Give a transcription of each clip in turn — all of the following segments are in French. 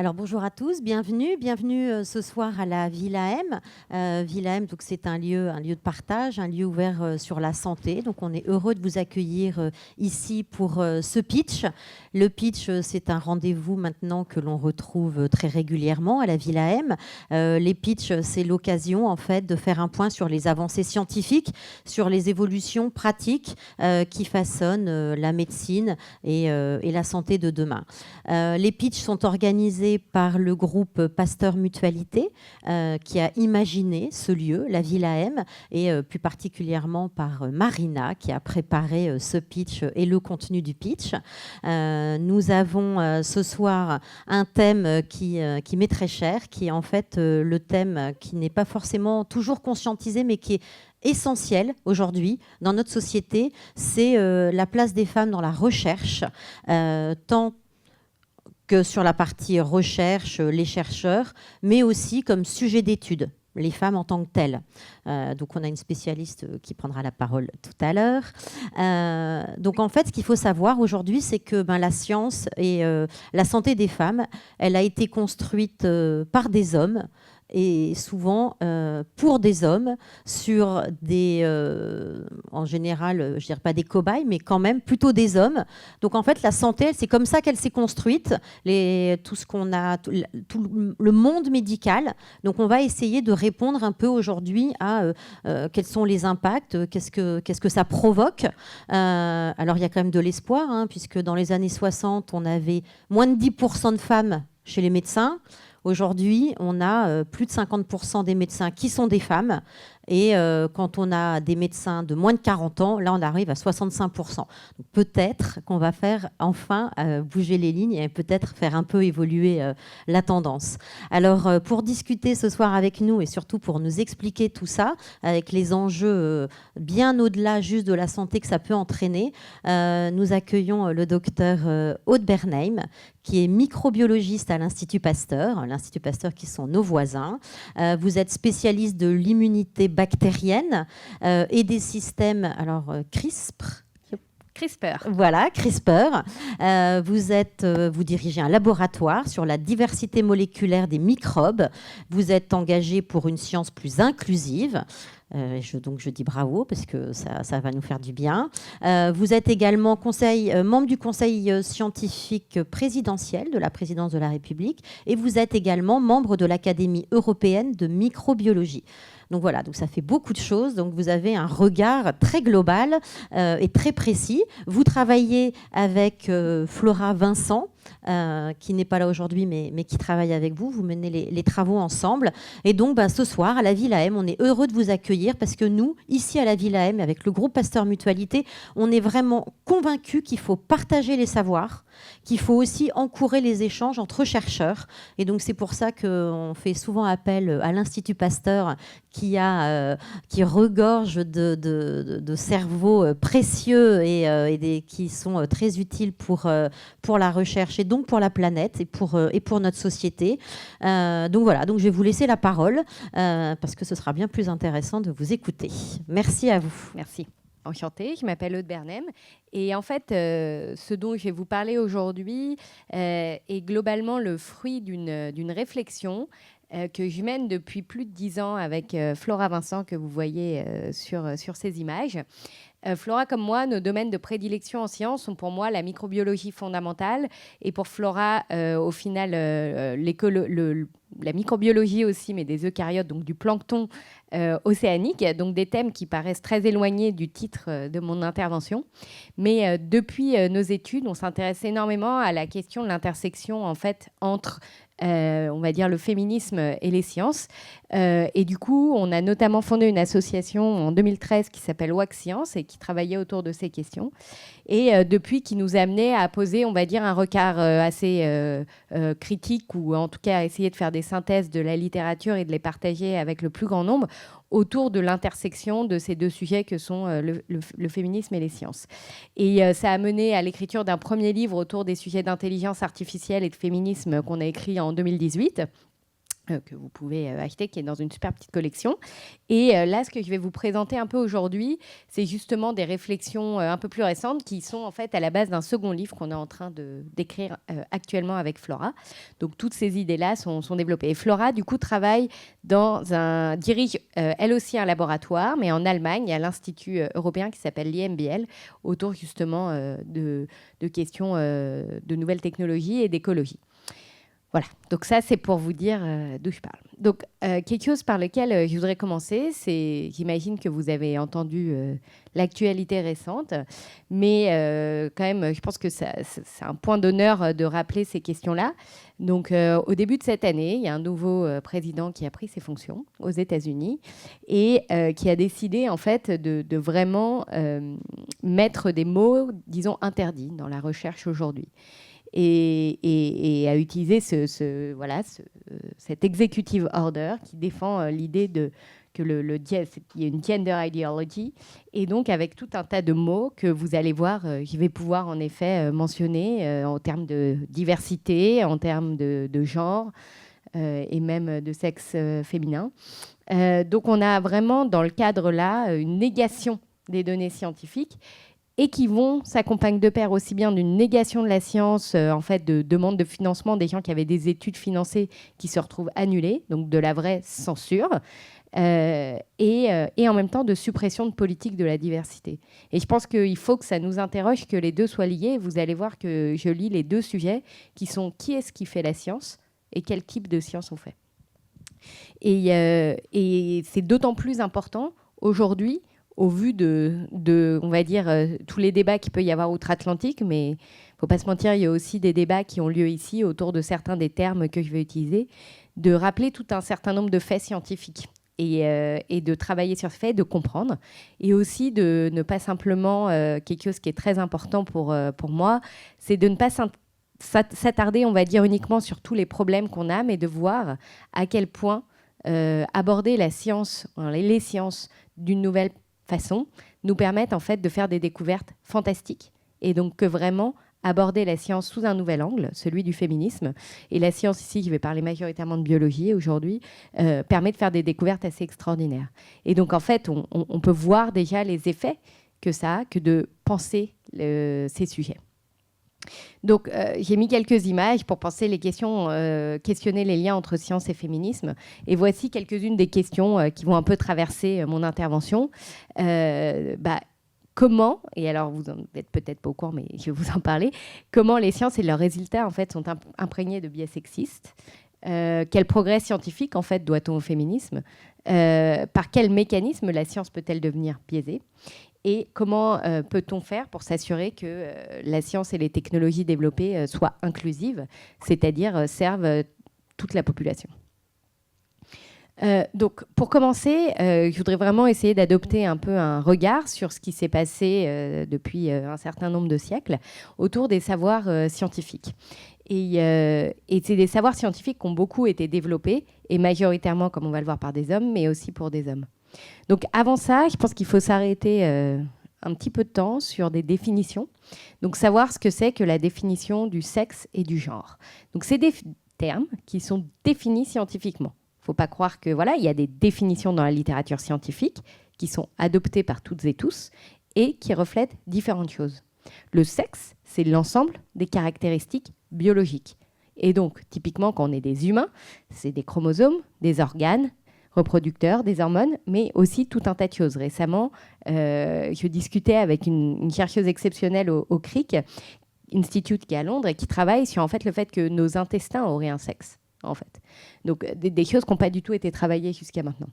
Alors bonjour à tous, bienvenue ce soir à la Villa M. Villa M, donc c'est un lieu de partage, un lieu ouvert sur la santé. Donc on est heureux de vous accueillir ici pour ce pitch. Le pitch, c'est un rendez-vous maintenant que l'on retrouve très régulièrement à la Villa M. Les pitchs, c'est l'occasion en fait de faire un point sur les avancées scientifiques, sur les évolutions pratiques qui façonnent la médecine et la santé de demain. Les pitchs sont organisés par le groupe Pasteur Mutualité qui a imaginé ce lieu, la Villa M, et plus particulièrement par Marina qui a préparé ce pitch et le contenu du pitch. Nous avons ce soir un thème qui m'est très cher, qui est en fait le thème qui n'est pas forcément toujours conscientisé, mais qui est essentiel aujourd'hui dans notre société, c'est la place des femmes dans la recherche, tant que sur la partie recherche, les chercheurs, mais aussi comme sujet d'étude, les femmes en tant que telles. Donc on a une spécialiste qui prendra la parole tout à l'heure. Donc en fait, ce qu'il faut savoir aujourd'hui, c'est que la science et la santé des femmes, elle a été construite par des hommes, et souvent pour des hommes sur des, en général, je dirais pas des cobayes, mais quand même plutôt des hommes. Donc en fait, la santé, c'est comme ça qu'elle s'est construite, tout ce qu'on a, tout le monde médical. Donc on va essayer de répondre un peu aujourd'hui à quels sont les impacts, qu'est-ce que ça provoque. Alors il y a quand même de l'espoir, hein, puisque dans les années 60, on avait moins de 10% de femmes chez les médecins. Aujourd'hui, on a plus de 50% des médecins qui sont des femmes. Et quand on a des médecins de moins de 40 ans, là, on arrive à 65%. Donc, peut-être qu'on va faire enfin bouger les lignes et peut-être faire un peu évoluer la tendance. Alors, pour discuter ce soir avec nous et surtout pour nous expliquer tout ça, avec les enjeux bien au-delà juste de la santé que ça peut entraîner, nous accueillons le docteur Aude Bernheim, qui est microbiologiste à l'Institut Pasteur qui sont nos voisins. Vous êtes spécialiste de l'immunité bactérienne et des systèmes, alors CRISPR. Voilà, CRISPR. Vous dirigez un laboratoire sur la diversité moléculaire des microbes. Vous êtes engagé pour une science plus inclusive. Donc je dis bravo parce que ça va nous faire du bien. Vous êtes également membre du conseil scientifique présidentiel de la présidence de la République et vous êtes également membre de l'Académie européenne de microbiologie. Donc voilà, donc ça fait beaucoup de choses. Donc vous avez un regard très global et très précis. Vous travaillez avec Flora Vincent, qui n'est pas là aujourd'hui, mais qui travaille avec vous. Vous menez les travaux ensemble. Et donc, ce soir, à la Villa M, on est heureux de vous accueillir parce que nous, ici à la Villa M, avec le groupe Pasteur Mutualité, on est vraiment convaincus qu'il faut partager les savoirs, qu'il faut aussi encourager les échanges entre chercheurs. Et donc, c'est pour ça qu'on fait souvent appel à l'Institut Pasteur qui regorge de cerveaux précieux et qui sont très utiles pour la recherche et donc pour la planète et pour notre société. Donc voilà, donc je vais vous laisser la parole parce que ce sera bien plus intéressant de vous écouter. Merci à vous. Merci. Enchantée, je m'appelle Aude Bernheim et en fait, ce dont je vais vous parler aujourd'hui est globalement le fruit d'une réflexion que je mène depuis plus de 10 ans avec Flora Vincent, que vous voyez sur ces images. Flora, comme moi, nos domaines de prédilection en sciences sont pour moi la microbiologie fondamentale et pour Flora, au final, la microbiologie aussi, mais des eucaryotes, donc du plancton océanique, donc des thèmes qui paraissent très éloignés du titre de mon intervention. Mais depuis nos études, on s'intéresse énormément à la question de l'intersection en fait entre on va dire le féminisme et les sciences. Et du coup, on a notamment fondé une association en 2013 qui s'appelle WAC Science et qui travaillait autour de ces questions. Et depuis, qui nous a amené à poser, on va dire, un regard assez critique ou en tout cas à essayer de faire des synthèses de la littérature et de les partager avec le plus grand nombre autour de l'intersection de ces deux sujets que sont le féminisme et les sciences. Et ça a mené à l'écriture d'un premier livre autour des sujets d'intelligence artificielle et de féminisme qu'on a écrit en 2018. que vous pouvez acheter, qui est dans une super petite collection. Et là, ce que je vais vous présenter un peu aujourd'hui, c'est justement des réflexions un peu plus récentes qui sont en fait à la base d'un second livre qu'on est en train d'écrire actuellement avec Flora. Donc, toutes ces idées-là sont développées. Et Flora, du coup, dirige elle aussi un laboratoire, mais en Allemagne, à l'Institut européen qui s'appelle l'IMBL, autour justement de questions de nouvelles technologies et d'écologie. Voilà, donc ça, c'est pour vous dire d'où je parle. Donc, quelque chose par lequel je voudrais commencer, c'est, j'imagine que vous avez entendu l'actualité récente, mais quand même, je pense que c'est un point d'honneur de rappeler ces questions-là. Donc, au début de cette année, il y a un nouveau président qui a pris ses fonctions aux États-Unis et qui a décidé, en fait, de vraiment mettre des mots, disons, interdits dans la recherche aujourd'hui. Et à utiliser cet executive order qui défend l'idée qu'il y a une gender ideology, et donc avec tout un tas de mots que vous allez voir, je vais pouvoir en effet mentionner en termes de diversité, en termes de genre et même de sexe féminin. Donc on a vraiment dans le cadre là une négation des données scientifiques et qui s'accompagnent de pair aussi bien d'une négation de la science, en fait, de demande de financement des gens qui avaient des études financées qui se retrouvent annulées, donc de la vraie censure, et en même temps de suppression de politique de la diversité. Et je pense qu'il faut que ça nous interroge, que les deux soient liés. Vous allez voir que je lis les deux sujets qui sont qui est-ce qui fait la science et quel type de science on fait. Et c'est d'autant plus important aujourd'hui au vu on va dire, tous les débats qu'il peut y avoir outre-Atlantique, mais il ne faut pas se mentir, il y a aussi des débats qui ont lieu ici autour de certains des termes que je vais utiliser, de rappeler tout un certain nombre de faits scientifiques et de travailler sur ces faits, de comprendre, et aussi de ne pas simplement, quelque chose qui est très important pour moi, c'est de ne pas s'attarder, on va dire, uniquement sur tous les problèmes qu'on a, mais de voir à quel point aborder la science, les sciences d'une nouvelle façon, nous permettent en fait de faire des découvertes fantastiques. Et donc que vraiment aborder la science sous un nouvel angle, celui du féminisme, et la science ici, je vais parler majoritairement de biologie aujourd'hui, permet de faire des découvertes assez extraordinaires. Et donc en fait, on peut voir déjà les effets que ça a que de penser ces sujets. Donc, j'ai mis quelques images pour penser les questions, questionner les liens entre science et féminisme. Et voici quelques-unes des questions qui vont un peu traverser mon intervention. Comment, et alors vous n'êtes peut-être pas au courant, mais je vais vous en parler, comment les sciences et leurs résultats en fait, sont imprégnés de biais sexistes. Quel progrès scientifique en fait, doit-on au féminisme? Par quel mécanisme la science peut-elle devenir biaisée? Et comment peut-on faire pour s'assurer que la science et les technologies développées soient inclusives, c'est-à-dire servent toute la population? Donc, pour commencer, je voudrais vraiment essayer d'adopter un peu un regard sur ce qui s'est passé depuis un certain nombre de siècles autour des savoirs scientifiques. Et c'est des savoirs scientifiques qui ont beaucoup été développés, et majoritairement, comme on va le voir, par des hommes, mais aussi pour des hommes. Donc avant ça, je pense qu'il faut s'arrêter un petit peu de temps sur des définitions. Donc savoir ce que c'est que la définition du sexe et du genre. Donc c'est des termes qui sont définis scientifiquement. Il ne faut pas croire que voilà, il y a des définitions dans la littérature scientifique qui sont adoptées par toutes et tous et qui reflètent différentes choses. Le sexe, c'est l'ensemble des caractéristiques biologiques. Et donc, typiquement, quand on est des humains, c'est des chromosomes, des organes reproducteurs, des hormones, mais aussi tout un tas de choses. Récemment, je discutais avec une chercheuse exceptionnelle au Crick Institute qui est à Londres et qui travaille sur en fait, le fait que nos intestins auraient un sexe. En fait. Donc, des choses qui n'ont pas du tout été travaillées jusqu'à maintenant.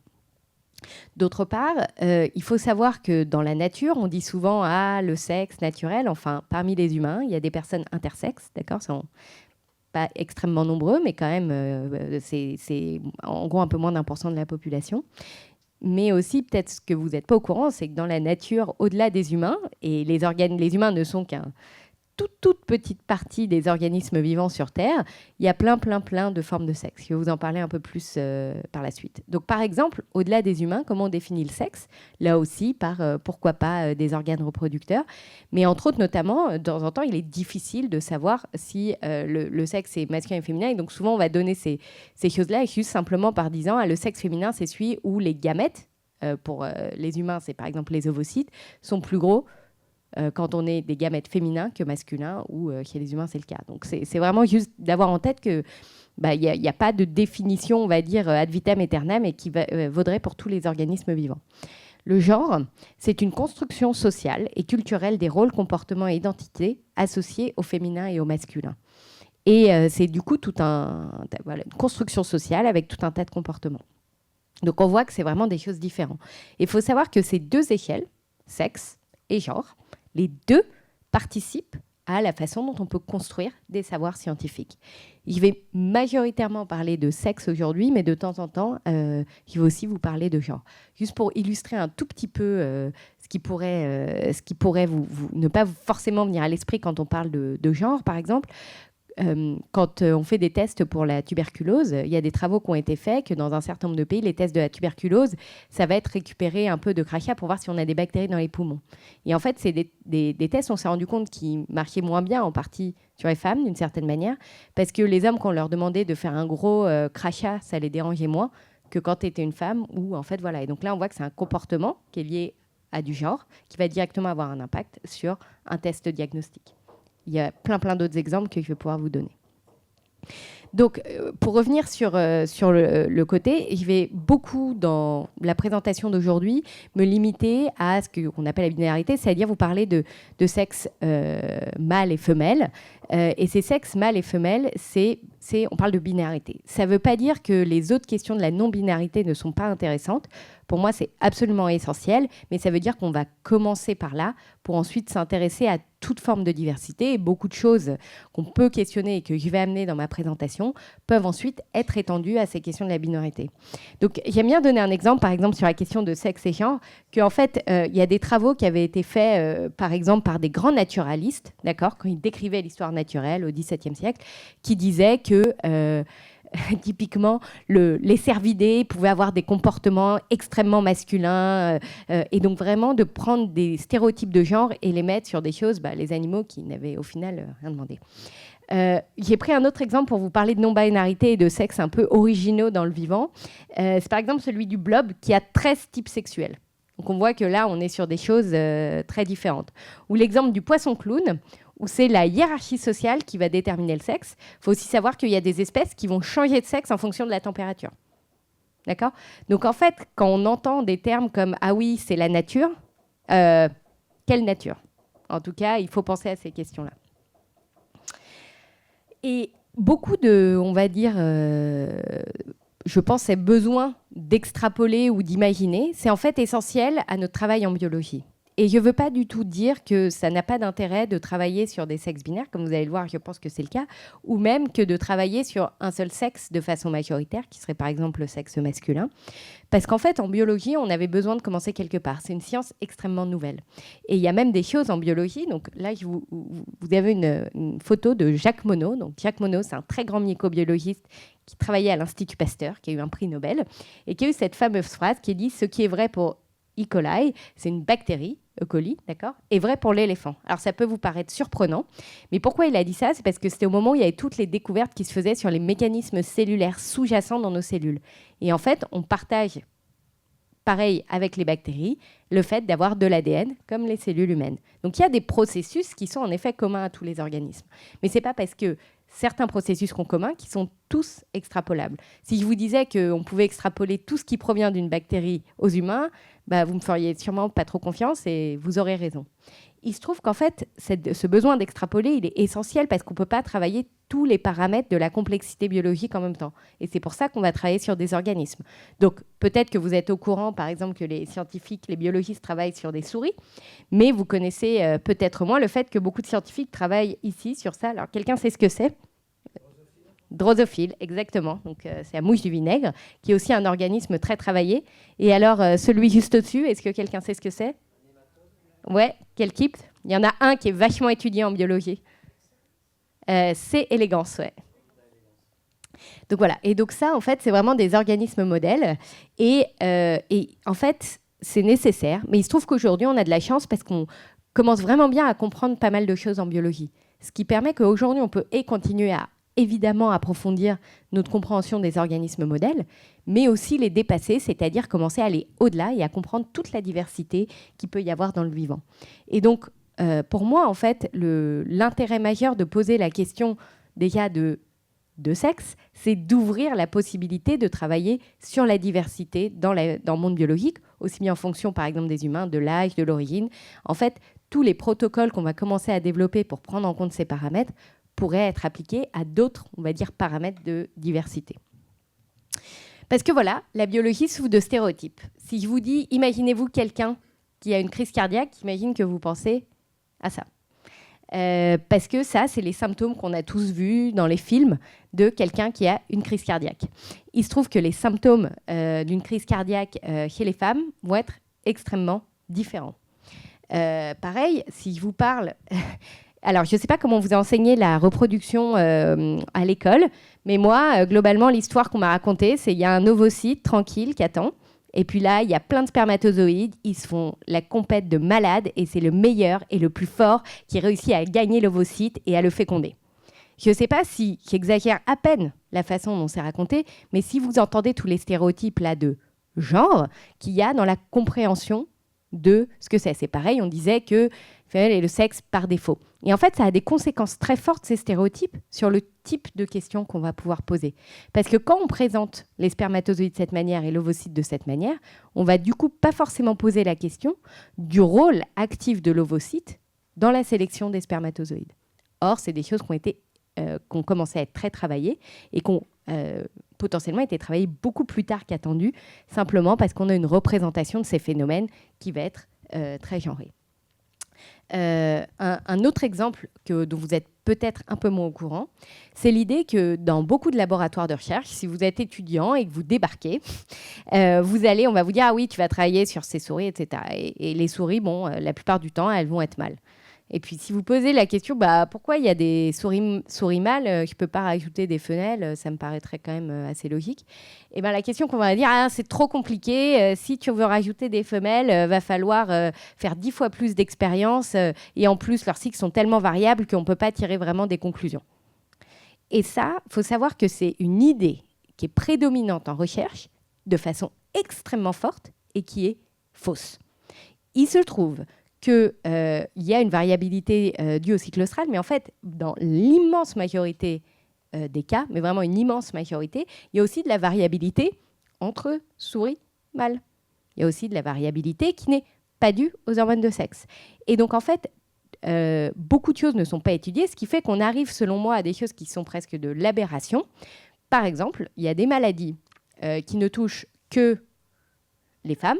D'autre part, il faut savoir que dans la nature, on dit souvent le sexe naturel. Enfin, parmi les humains, il y a des personnes intersexes, d'accord, pas extrêmement nombreux, mais quand même, c'est en gros un peu moins d'1% de la population. Mais aussi, peut-être ce que vous n'êtes pas au courant, c'est que dans la nature, au-delà des humains, et les humains ne sont toute petite partie des organismes vivants sur Terre, il y a plein de formes de sexe. Je vais vous en parler un peu plus par la suite. Donc, par exemple, au-delà des humains, comment on définit le sexe? Là aussi, par pourquoi pas des organes reproducteurs. Mais entre autres, notamment, de temps en temps, il est difficile de savoir si le sexe est masculin et féminin. Et donc, souvent, on va donner ces choses-là juste simplement par disant le sexe féminin, c'est celui où les gamètes, pour les humains, c'est par exemple les ovocytes, sont plus gros quand on est des gamètes féminins que masculins, ou chez les humains, c'est le cas. Donc, c'est vraiment juste d'avoir en tête que il n'y a pas de définition, on va dire, ad vitam aeternam, et qui vaudrait pour tous les organismes vivants. Le genre, c'est une construction sociale et culturelle des rôles, comportements et identités associés au féminin et au masculin. Et c'est du coup une construction sociale avec tout un tas de comportements. Donc, on voit que c'est vraiment des choses différentes. Il faut savoir que ces deux échelles, sexe et genre, les deux participent à la façon dont on peut construire des savoirs scientifiques. Je vais majoritairement parler de sexe aujourd'hui, mais de temps en temps, je vais aussi vous parler de genre. Juste pour illustrer un tout petit peu ce qui pourrait ne pas forcément venir à l'esprit quand on parle de genre, par exemple. Quand on fait des tests pour la tuberculose, il y a des travaux qui ont été faits que dans un certain nombre de pays, les tests de la tuberculose, ça va être récupérer un peu de crachat pour voir si on a des bactéries dans les poumons. Et en fait, c'est des tests, on s'est rendu compte qu'ils marchaient moins bien en partie sur les femmes, d'une certaine manière, parce que les hommes, quand on leur demandait de faire un gros crachat, ça les dérangeait moins que quand tu étais une femme. En fait, voilà. Et donc là, on voit que c'est un comportement qui est lié à du genre, qui va directement avoir un impact sur un test diagnostique. Il y a plein d'autres exemples que je vais pouvoir vous donner. Donc, pour revenir sur le côté, je vais beaucoup, dans la présentation d'aujourd'hui, me limiter à ce qu'on appelle la binarité, c'est-à-dire vous parler de sexe mâle et femelle. Et ces sexes mâles et femelles, on parle de binarité. Ça ne veut pas dire que les autres questions de la non-binarité ne sont pas intéressantes. Pour moi, c'est absolument essentiel, mais ça veut dire qu'on va commencer par là pour ensuite s'intéresser à toute forme de diversité. Et beaucoup de choses qu'on peut questionner et que je vais amener dans ma présentation peuvent ensuite être étendues à ces questions de la binarité. Donc, j'aime bien donner un exemple, par exemple, sur la question de sexe et genre, qu'en fait, il y a des travaux qui avaient été faits, par exemple, par des grands naturalistes, d'accord, quand ils décrivaient l'histoire naturelle au XVIIe siècle, qui disaient que typiquement, les cervidés pouvaient avoir des comportements extrêmement masculins, et donc vraiment de prendre des stéréotypes de genre et les mettre sur des choses, les animaux qui n'avaient au final rien demandé. J'ai pris un autre exemple pour vous parler de non-binarité et de sexe un peu originaux dans le vivant. C'est par exemple celui du blob qui a 13 types sexuels. Donc on voit que là, on est sur des choses très différentes. Ou l'exemple du poisson clown, où c'est la hiérarchie sociale qui va déterminer le sexe. Il faut aussi savoir qu'il y a des espèces qui vont changer de sexe en fonction de la température. D'accord ? Donc en fait, quand on entend des termes comme « ah oui, c'est la nature », quelle nature ? En tout cas, il faut penser à ces questions-là. Et beaucoup de, on va dire, je pense, c'est besoin d'extrapoler ou d'imaginer, c'est en fait essentiel à notre travail en biologie. Et je ne veux pas du tout dire que ça n'a pas d'intérêt de travailler sur des sexes binaires, comme vous allez le voir, je pense que c'est le cas, ou même que de travailler sur un seul sexe de façon majoritaire, qui serait par exemple le sexe masculin. Parce qu'en fait, en biologie, on avait besoin de commencer quelque part. C'est une science extrêmement nouvelle. Et il y a même des choses en biologie. Donc là, vous avez une photo de Jacques Monod. Donc Jacques Monod, c'est un très grand mycobiologiste qui travaillait à l'Institut Pasteur, qui a eu un prix Nobel, et qui a eu cette fameuse phrase qui dit « Ce qui est vrai pour E. coli, c'est une bactérie, E. coli, d'accord, est vrai pour l'éléphant. » Alors, ça peut vous paraître surprenant, mais pourquoi il a dit ça ? C'est parce que c'était au moment où il y avait toutes les découvertes qui se faisaient sur les mécanismes cellulaires sous-jacents dans nos cellules. Et en fait, on partage, pareil avec les bactéries, le fait d'avoir de l'ADN comme les cellules humaines. Donc, il y a des processus qui sont en effet communs à tous les organismes. Mais ce n'est pas parce que certains processus sont communs qui sont tous extrapolables. Si je vous disais qu'on pouvait extrapoler tout ce qui provient d'une bactérie aux humains, vous me feriez sûrement pas trop confiance et vous aurez raison. Il se trouve qu'en fait, ce besoin d'extrapoler, il est essentiel parce qu'on ne peut pas travailler tous les paramètres de la complexité biologique en même temps. Et c'est pour ça qu'on va travailler sur des organismes. Donc, peut-être que vous êtes au courant, par exemple, que les scientifiques, les biologistes travaillent sur des souris, mais vous connaissez peut-être moins le fait que beaucoup de scientifiques travaillent ici sur ça. Alors, quelqu'un sait ce que c'est ? Drosophile, exactement. Donc, c'est la mouche du vinaigre, qui est aussi un organisme très travaillé. Et alors, celui juste au-dessus, est-ce que quelqu'un sait ce que c'est ? Ouais, quel type? Il y en a un qui est vachement étudié en biologie. C'est élégance, ouais. Donc voilà. Et donc ça, en fait, c'est vraiment des organismes modèles. Et en fait, c'est nécessaire. Mais il se trouve qu'aujourd'hui, on a de la chance parce qu'on commence vraiment bien à comprendre pas mal de choses en biologie. Ce qui permet qu'aujourd'hui, on peut continuer à évidemment approfondir notre compréhension des organismes modèles, mais aussi les dépasser, c'est-à-dire commencer à aller au-delà et à comprendre toute la diversité qu'il peut y avoir dans le vivant. Et donc, pour moi, en fait, l'intérêt majeur de poser la question déjà de sexe, c'est d'ouvrir la possibilité de travailler sur la diversité dans le monde biologique, aussi bien en fonction, par exemple, des humains, de l'âge, de l'origine. En fait, tous les protocoles qu'on va commencer à développer pour prendre en compte ces paramètres pourraient être appliqués à d'autres, on va dire, paramètres de diversité. Parce que voilà, la biologie souffre de stéréotypes. Si je vous dis, imaginez-vous quelqu'un qui a une crise cardiaque, j'imagine que vous pensez à ça. Parce que ça, c'est les symptômes qu'on a tous vus dans les films de quelqu'un qui a une crise cardiaque. Il se trouve que les symptômes d'une crise cardiaque chez les femmes vont être extrêmement différents. Pareil, si je vous parle... Alors, je ne sais pas comment on vous a enseigné la reproduction à l'école, mais moi, globalement, l'histoire qu'on m'a racontée, c'est qu'il y a un ovocyte tranquille qui attend. Et puis là, il y a plein de spermatozoïdes, ils se font la compète de malades et c'est le meilleur et le plus fort qui réussit à gagner l'ovocyte et à le féconder. Je ne sais pas si j'exagère à peine la façon dont c'est raconté, mais si vous entendez tous les stéréotypes là de genre qu'il y a dans la compréhension de ce que c'est. C'est pareil, on disait que est le sexe par défaut. Et en fait, ça a des conséquences très fortes, ces stéréotypes, sur le type de questions qu'on va pouvoir poser. Parce que quand on présente les spermatozoïdes de cette manière et l'ovocyte de cette manière, on va du coup pas forcément poser la question du rôle actif de l'ovocyte dans la sélection des spermatozoïdes. Or, c'est des choses qui ont commencé à être très travaillées et qui ont potentiellement été travaillées beaucoup plus tard qu'attendu, simplement parce qu'on a une représentation de ces phénomènes qui va être très genrée. Un autre exemple dont vous êtes peut-être un peu moins au courant, c'est l'idée que dans beaucoup de laboratoires de recherche, si vous êtes étudiant et que vous débarquez, on va vous dire « Ah oui, tu vas travailler sur ces souris, etc. » Et les souris, la plupart du temps, elles vont être mâles. Et puis, si vous posez la question, pourquoi il y a des souris mâles, je ne peux pas rajouter des femelles, ça me paraîtrait quand même assez logique. Et la question qu'on va dire, c'est trop compliqué, si tu veux rajouter des femelles, va falloir faire 10 fois plus d'expérience, et en plus, leurs cycles sont tellement variables qu'on ne peut pas tirer vraiment des conclusions. Et ça, il faut savoir que c'est une idée qui est prédominante en recherche, de façon extrêmement forte, et qui est fausse. Il se trouve qu'il y a une variabilité due au cycle austral, mais en fait, dans l'immense majorité des cas, mais vraiment une immense majorité, il y a aussi de la variabilité entre souris mâles. Il y a aussi de la variabilité qui n'est pas due aux hormones de sexe. Et donc, en fait, beaucoup de choses ne sont pas étudiées, ce qui fait qu'on arrive, selon moi, à des choses qui sont presque de l'aberration. Par exemple, il y a des maladies qui ne touchent que les femmes,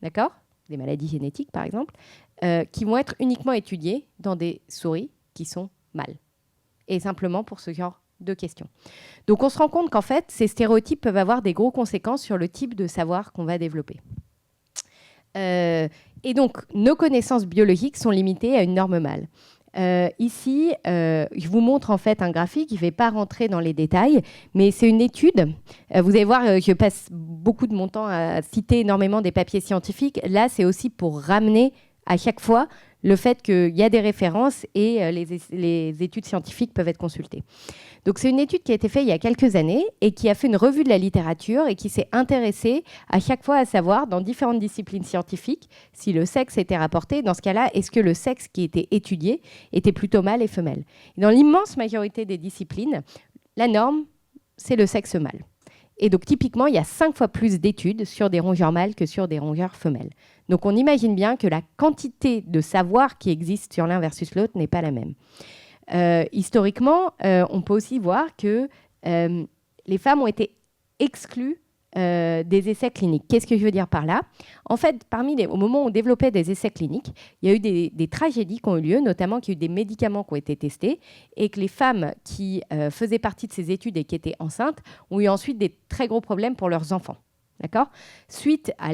d'accord ? Des maladies génétiques, par exemple, qui vont être uniquement étudiées dans des souris qui sont mâles. Et simplement pour ce genre de questions. Donc, on se rend compte qu'en fait, ces stéréotypes peuvent avoir des grosses conséquences sur le type de savoir qu'on va développer. Et donc, nos connaissances biologiques sont limitées à une norme mâle. Ici, je vous montre en fait un graphique, je ne vais pas rentrer dans les détails, mais c'est une étude. Vous allez voir, je passe beaucoup de mon temps à citer énormément des papiers scientifiques. Là, c'est aussi pour ramener à chaque fois le fait qu'il y a des références et les études scientifiques peuvent être consultées. Donc, c'est une étude qui a été faite il y a quelques années et qui a fait une revue de la littérature et qui s'est intéressée à chaque fois à savoir, dans différentes disciplines scientifiques, si le sexe était rapporté. Dans ce cas-là, est-ce que le sexe qui était étudié était plutôt mâle et femelle ? Et dans l'immense majorité des disciplines, la norme, c'est le sexe mâle. Et donc, typiquement, il y a 5 fois plus d'études sur des rongeurs mâles que sur des rongeurs femelles. Donc, on imagine bien que la quantité de savoir qui existe sur l'un versus l'autre n'est pas la même. Historiquement, on peut aussi voir que les femmes ont été exclues des essais cliniques. Qu'est-ce que je veux dire par là ? En fait, au moment où on développait des essais cliniques, il y a eu des tragédies qui ont eu lieu, notamment qu'il y a eu des médicaments qui ont été testés et que les femmes qui faisaient partie de ces études et qui étaient enceintes ont eu ensuite des très gros problèmes pour leurs enfants. D'accord ? Suite à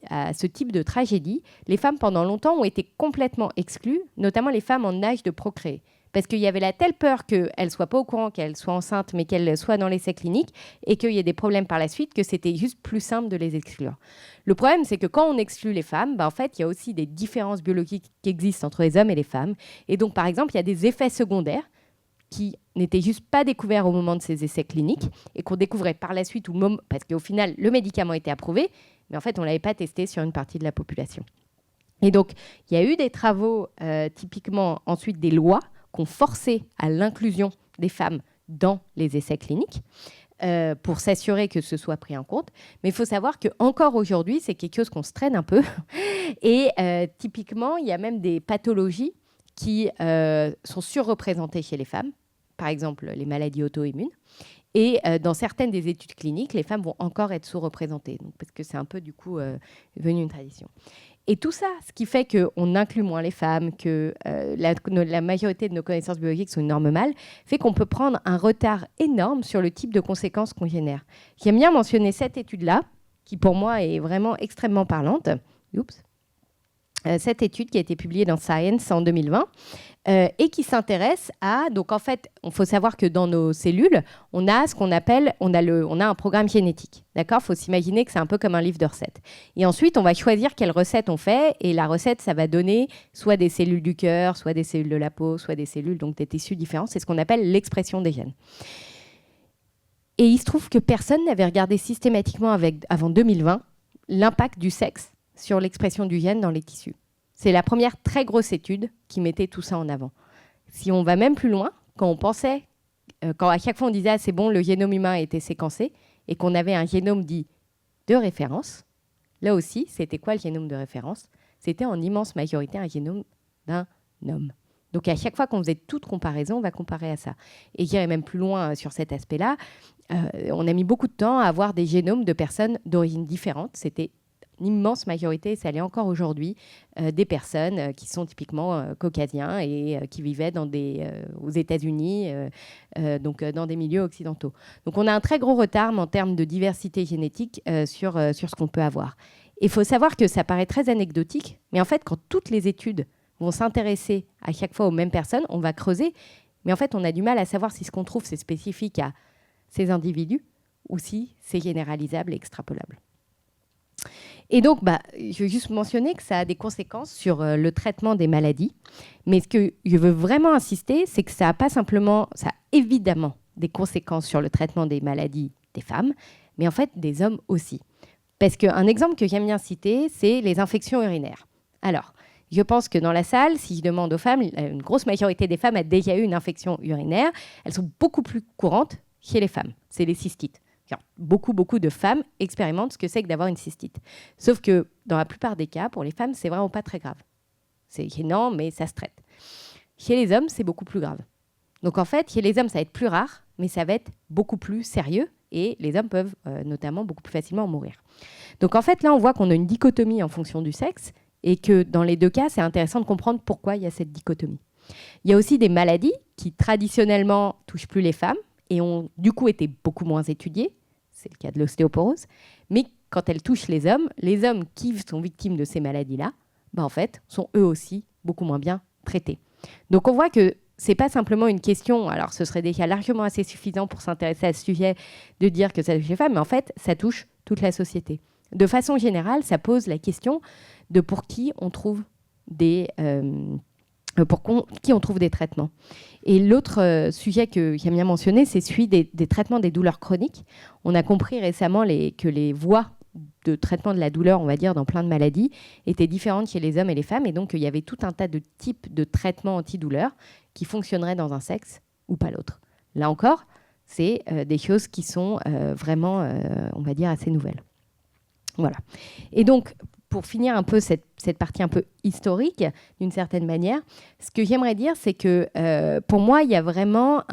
à ce type de tragédie, les femmes pendant longtemps ont été complètement exclues, notamment les femmes en âge de procréer. Parce qu'il y avait la telle peur qu'elles ne soient pas au courant qu'elles soient enceintes, mais qu'elles soient dans l'essai clinique, et qu'il y ait des problèmes par la suite, que c'était juste plus simple de les exclure. Le problème, c'est que quand on exclut les femmes, en fait, il y a aussi des différences biologiques qui existent entre les hommes et les femmes. Et donc, par exemple, il y a des effets secondaires qui n'étaient juste pas découverts au moment de ces essais cliniques et qu'on découvrait par la suite, parce qu'au final, le médicament était approuvé, mais en fait, on ne l'avait pas testé sur une partie de la population. Et donc, il y a eu des travaux, typiquement ensuite des lois, qui ont forcé à l'inclusion des femmes dans les essais cliniques pour s'assurer que ce soit pris en compte. Mais il faut savoir qu'encore aujourd'hui, c'est quelque chose qu'on se traîne un peu. Et typiquement, il y a même des pathologies qui sont surreprésentées chez les femmes, par exemple les maladies auto-immunes. Et dans certaines des études cliniques, les femmes vont encore être sous-représentées, parce que c'est un peu du coup devenu une tradition. Et tout ça, ce qui fait qu'on inclut moins les femmes, que la majorité de nos connaissances biologiques sont une norme mâle, fait qu'on peut prendre un retard énorme sur le type de conséquences qu'on génère. J'aime bien mentionner cette étude-là, qui pour moi est vraiment extrêmement parlante. Cette étude qui a été publiée dans Science en 2020 et qui s'intéresse à... Donc en fait, il faut savoir que dans nos cellules, on a ce qu'on appelle... On a un programme génétique. D'accord ? Il faut s'imaginer que c'est un peu comme un livre de recettes. Et ensuite, on va choisir quelle recette on fait. Et la recette, ça va donner soit des cellules du cœur, soit des cellules de la peau, soit des cellules, donc des tissus différents. C'est ce qu'on appelle l'expression des gènes. Et il se trouve que personne n'avait regardé systématiquement avant 2020 l'impact du sexe sur l'expression du gène dans les tissus. C'est la première très grosse étude qui mettait tout ça en avant. Si on va même plus loin, quand on pensait, quand à chaque fois on disait ah, c'est bon, le génome humain a été séquencé, et qu'on avait un génome dit de référence, là aussi, c'était quoi le génome de référence ? C'était en immense majorité un génome d'un homme. Donc à chaque fois qu'on faisait toute comparaison, on va comparer à ça. Et j'irai même plus loin sur cet aspect-là. On a mis beaucoup de temps à avoir des génomes de personnes d'origine différente. C'était une immense majorité, et ça l'est encore aujourd'hui, des personnes qui sont typiquement caucasiens et qui vivaient aux États-Unis, donc dans des milieux occidentaux. Donc on a un très gros retard en termes de diversité génétique sur ce qu'on peut avoir. Il faut savoir que ça paraît très anecdotique, mais en fait, quand toutes les études vont s'intéresser à chaque fois aux mêmes personnes, on va creuser, mais en fait, on a du mal à savoir si ce qu'on trouve, c'est spécifique à ces individus ou si c'est généralisable et extrapolable. Et donc, je veux juste mentionner que ça a des conséquences sur le traitement des maladies. Mais ce que je veux vraiment insister, c'est que ça a évidemment des conséquences sur le traitement des maladies des femmes, mais en fait des hommes aussi. Parce qu'un exemple que j'aime bien citer, c'est les infections urinaires. Alors, je pense que dans la salle, si je demande aux femmes, une grosse majorité des femmes a déjà eu une infection urinaire. Elles sont beaucoup plus courantes chez les femmes. C'est les cystites. Beaucoup de femmes expérimentent ce que c'est que d'avoir une cystite. Sauf que dans la plupart des cas, pour les femmes, c'est vraiment pas très grave. C'est gênant, mais ça se traite. Chez les hommes, c'est beaucoup plus grave. Donc en fait, chez les hommes, ça va être plus rare, mais ça va être beaucoup plus sérieux et les hommes peuvent notamment beaucoup plus facilement en mourir. Donc en fait, là, on voit qu'on a une dichotomie en fonction du sexe et que dans les deux cas, c'est intéressant de comprendre pourquoi il y a cette dichotomie. Il y a aussi des maladies qui traditionnellement touchent plus les femmes et ont du coup été beaucoup moins étudiées. C'est le cas de l'ostéoporose. Mais quand elles touchent les hommes qui sont victimes de ces maladies-là, en fait, sont eux aussi beaucoup moins bien traités. Donc on voit que ce n'est pas simplement une question, alors ce serait déjà largement assez suffisant pour s'intéresser à ce sujet de dire que ça touche les femmes, mais en fait, ça touche toute la société. De façon générale, ça pose la question de pour qui on trouve des traitements. Et l'autre sujet que j'aime bien mentionner, c'est celui des traitements des douleurs chroniques. On a compris récemment que les voies de traitement de la douleur, on va dire, dans plein de maladies, étaient différentes chez les hommes et les femmes. Et donc, il y avait tout un tas de types de traitements antidouleurs qui fonctionneraient dans un sexe ou pas l'autre. Là encore, c'est des choses qui sont vraiment, on va dire, assez nouvelles. Voilà. Et donc, pour finir un peu cette partie un peu historique, d'une certaine manière, ce que j'aimerais dire, c'est que pour moi, il y a vraiment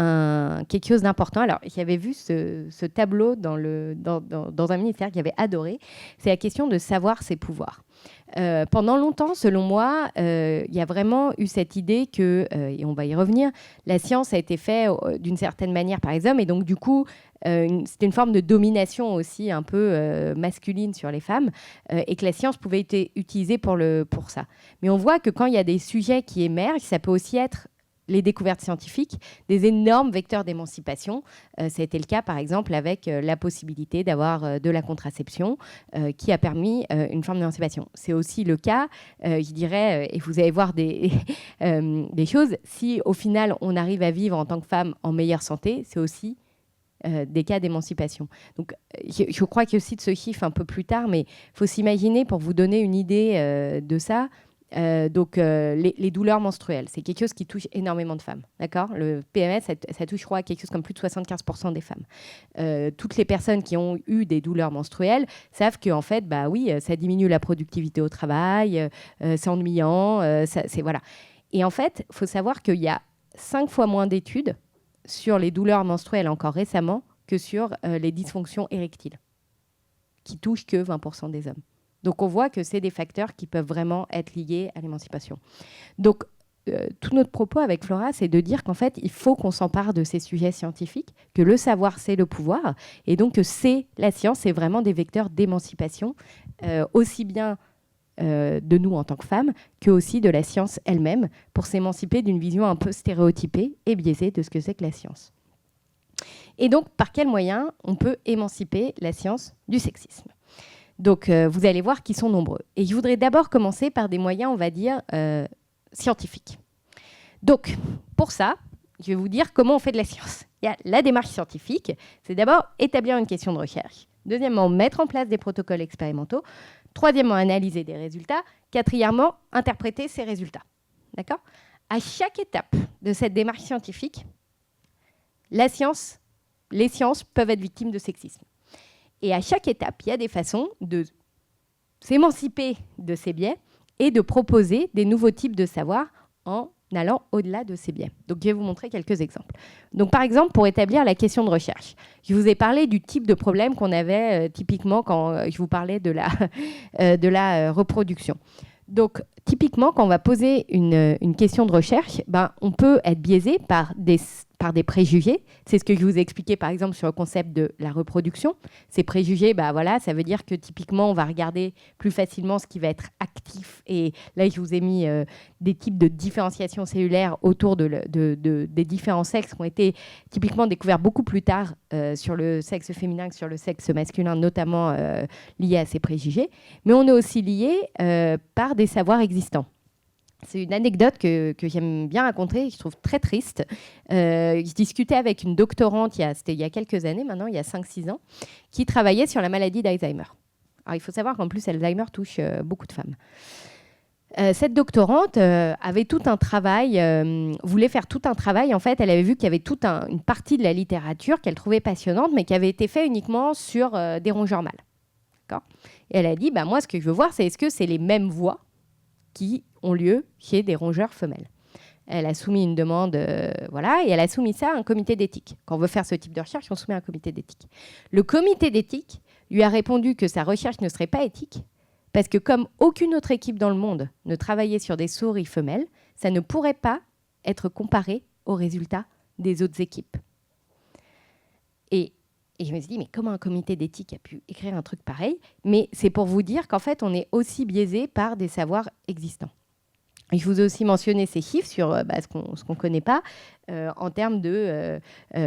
quelque chose d'important. Alors, j'avais vu ce tableau dans un ministère que j'avais adoré. C'est la question de savoir ses pouvoirs. Pendant longtemps, selon moi, il y a vraiment eu cette idée que, et on va y revenir, la science a été faite d'une certaine manière par les hommes, et donc du coup, c'était une forme de domination aussi un peu masculine sur les femmes, et que la science pouvait être utilisée pour ça. Mais on voit que quand il y a des sujets qui émergent, ça peut aussi être les découvertes scientifiques, des énormes vecteurs d'émancipation. Ça a été le cas, par exemple, avec la possibilité d'avoir de la contraception qui a permis une forme d'émancipation. C'est aussi le cas, je dirais, et vous allez voir des choses, si au final on arrive à vivre en tant que femme en meilleure santé, c'est aussi des cas d'émancipation. Donc, je crois qu'il y a aussi de ce chiffre un peu plus tard, mais il faut s'imaginer, pour vous donner une idée de ça, les douleurs menstruelles, c'est quelque chose qui touche énormément de femmes. D'accord ? Le PMS, ça touche, je crois, quelque chose comme plus de 75% des femmes. Toutes les personnes qui ont eu des douleurs menstruelles savent qu'en fait, bah oui, ça diminue la productivité au travail, c'est ennuyant, voilà. Et en fait, il faut savoir qu'il y a 5 fois moins d'études sur les douleurs menstruelles encore récemment que sur les dysfonctions érectiles, qui touchent que 20% des hommes. Donc, on voit que c'est des facteurs qui peuvent vraiment être liés à l'émancipation. Donc, tout notre propos avec Flora, c'est de dire qu'en fait, il faut qu'on s'empare de ces sujets scientifiques, que le savoir, c'est le pouvoir, et donc que la science, c'est vraiment des vecteurs d'émancipation, aussi bien de nous en tant que femmes, que aussi de la science elle-même, pour s'émanciper d'une vision un peu stéréotypée et biaisée de ce que c'est que la science. Et donc, par quels moyens on peut émanciper la science du sexisme ? Donc, vous allez voir qu'ils sont nombreux. Et je voudrais d'abord commencer par des moyens, on va dire, scientifiques. Donc, pour ça, je vais vous dire comment on fait de la science. Il y a la démarche scientifique, c'est d'abord établir une question de recherche. Deuxièmement, mettre en place des protocoles expérimentaux. Troisièmement, analyser des résultats. Quatrièmement, interpréter ces résultats. D'accord ? À chaque étape de cette démarche scientifique, les sciences peuvent être victimes de sexisme. Et à chaque étape, il y a des façons de s'émanciper de ces biais et de proposer des nouveaux types de savoirs en allant au-delà de ces biais. Donc, je vais vous montrer quelques exemples. Donc, par exemple, pour établir la question de recherche, je vous ai parlé du type de problème qu'on avait typiquement quand je vous parlais de la reproduction. Donc, typiquement, quand on va poser une question de recherche, on peut être biaisé par des préjugés. C'est ce que je vous ai expliqué, par exemple, sur le concept de la reproduction. Ces préjugés, ça veut dire que, typiquement, on va regarder plus facilement ce qui va être actif. Et là, je vous ai mis des types de différenciation cellulaire autour des différents sexes qui ont été typiquement découverts beaucoup plus tard sur le sexe féminin que sur le sexe masculin, notamment liés à ces préjugés. Mais on est aussi lié par des savoirs existants. C'est une anecdote que j'aime bien raconter, que je trouve très triste. Je discutais avec une doctorante, c'était il y a quelques années maintenant, il y a 5-6 ans, qui travaillait sur la maladie d'Alzheimer. Alors, il faut savoir qu'en plus, Alzheimer touche beaucoup de femmes. Cette doctorante avait tout un travail, voulait faire tout un travail. En fait, elle avait vu qu'il y avait toute une partie de la littérature qu'elle trouvait passionnante, mais qui avait été faite uniquement sur des rongeurs mâles. D'accord ? Et elle a dit, moi, ce que je veux voir, c'est est-ce que c'est les mêmes voies qui ont lieu chez des rongeurs femelles. Elle a soumis une demande, et elle a soumis ça à un comité d'éthique. Quand on veut faire ce type de recherche, on soumet à un comité d'éthique. Le comité d'éthique lui a répondu que sa recherche ne serait pas éthique, parce que comme aucune autre équipe dans le monde ne travaillait sur des souris femelles, ça ne pourrait pas être comparé aux résultats des autres équipes. Et je me suis dit, mais comment un comité d'éthique a pu écrire un truc pareil ? Mais c'est pour vous dire qu'en fait, on est aussi biaisé par des savoirs existants. Et je vous ai aussi mentionné ces chiffres sur ce qu'on ne connaît pas en termes de,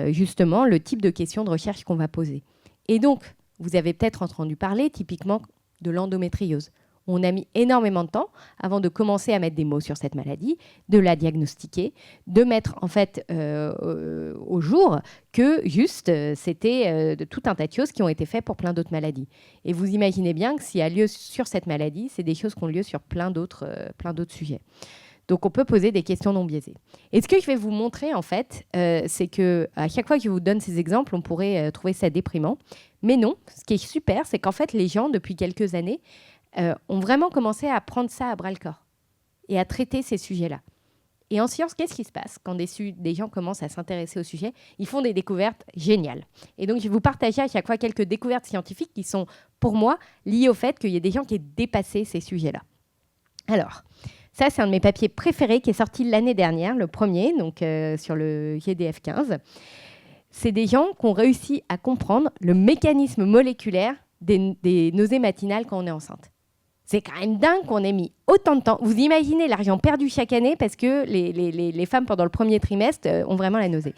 justement, le type de questions de recherche qu'on va poser. Et donc, vous avez peut-être entendu parler typiquement de l'endométriose. On a mis énormément de temps avant de commencer à mettre des mots sur cette maladie, de la diagnostiquer, de mettre en fait au jour que juste c'était tout un tas de choses qui ont été faites pour plein d'autres maladies. Et vous imaginez bien que s'il y a lieu sur cette maladie, c'est des choses qui ont lieu sur plein d'autres sujets. Donc, on peut poser des questions non biaisées. Et ce que je vais vous montrer, en fait, c'est qu'à chaque fois que je vous donne ces exemples, on pourrait trouver ça déprimant. Mais non, ce qui est super, c'est qu'en fait, les gens, depuis quelques années, ont vraiment commencé à prendre ça à bras-le-corps et à traiter ces sujets-là. Et en science, qu'est-ce qui se passe quand des gens commencent à s'intéresser au sujet ? Ils font des découvertes géniales. Et donc, je vais vous partager à chaque fois quelques découvertes scientifiques qui sont, pour moi, liées au fait qu'il y ait des gens qui aient dépassé ces sujets-là. Alors, ça, c'est un de mes papiers préférés qui est sorti l'année dernière, le premier, donc sur le GDF 15. c'est des gens qui ont réussi à comprendre le mécanisme moléculaire des nausées matinales quand on est enceinte. C'est quand même dingue qu'on ait mis autant de temps. Vous imaginez l'argent perdu chaque année parce que les femmes, pendant le premier trimestre, ont vraiment la nausée.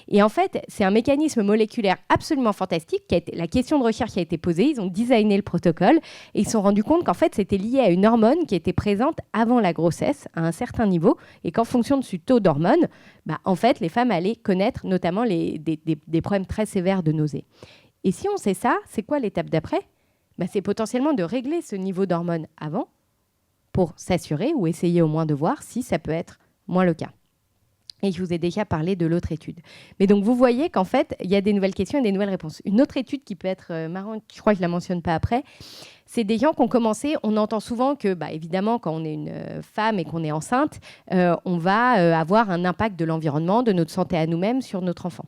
Et en fait, c'est un mécanisme moléculaire absolument fantastique. La question de recherche qui a été posée, ils ont designé le protocole et ils se sont rendus compte qu'en fait, c'était lié à une hormone qui était présente avant la grossesse à un certain niveau et qu'en fonction de ce taux d'hormone, en fait, les femmes allaient connaître notamment des problèmes très sévères de nausée. Et si on sait ça, c'est quoi l'étape d'après ? C'est potentiellement de régler ce niveau d'hormones avant pour s'assurer ou essayer au moins de voir si ça peut être moins le cas. Et je vous ai déjà parlé de l'autre étude. Mais donc, vous voyez qu'en fait, il y a des nouvelles questions et des nouvelles réponses. Une autre étude qui peut être marrante, je crois que je ne la mentionne pas après, c'est des gens qui ont commencé, on entend souvent que, évidemment, quand on est une femme et qu'on est enceinte, on va avoir un impact de l'environnement, de notre santé à nous-mêmes sur notre enfant.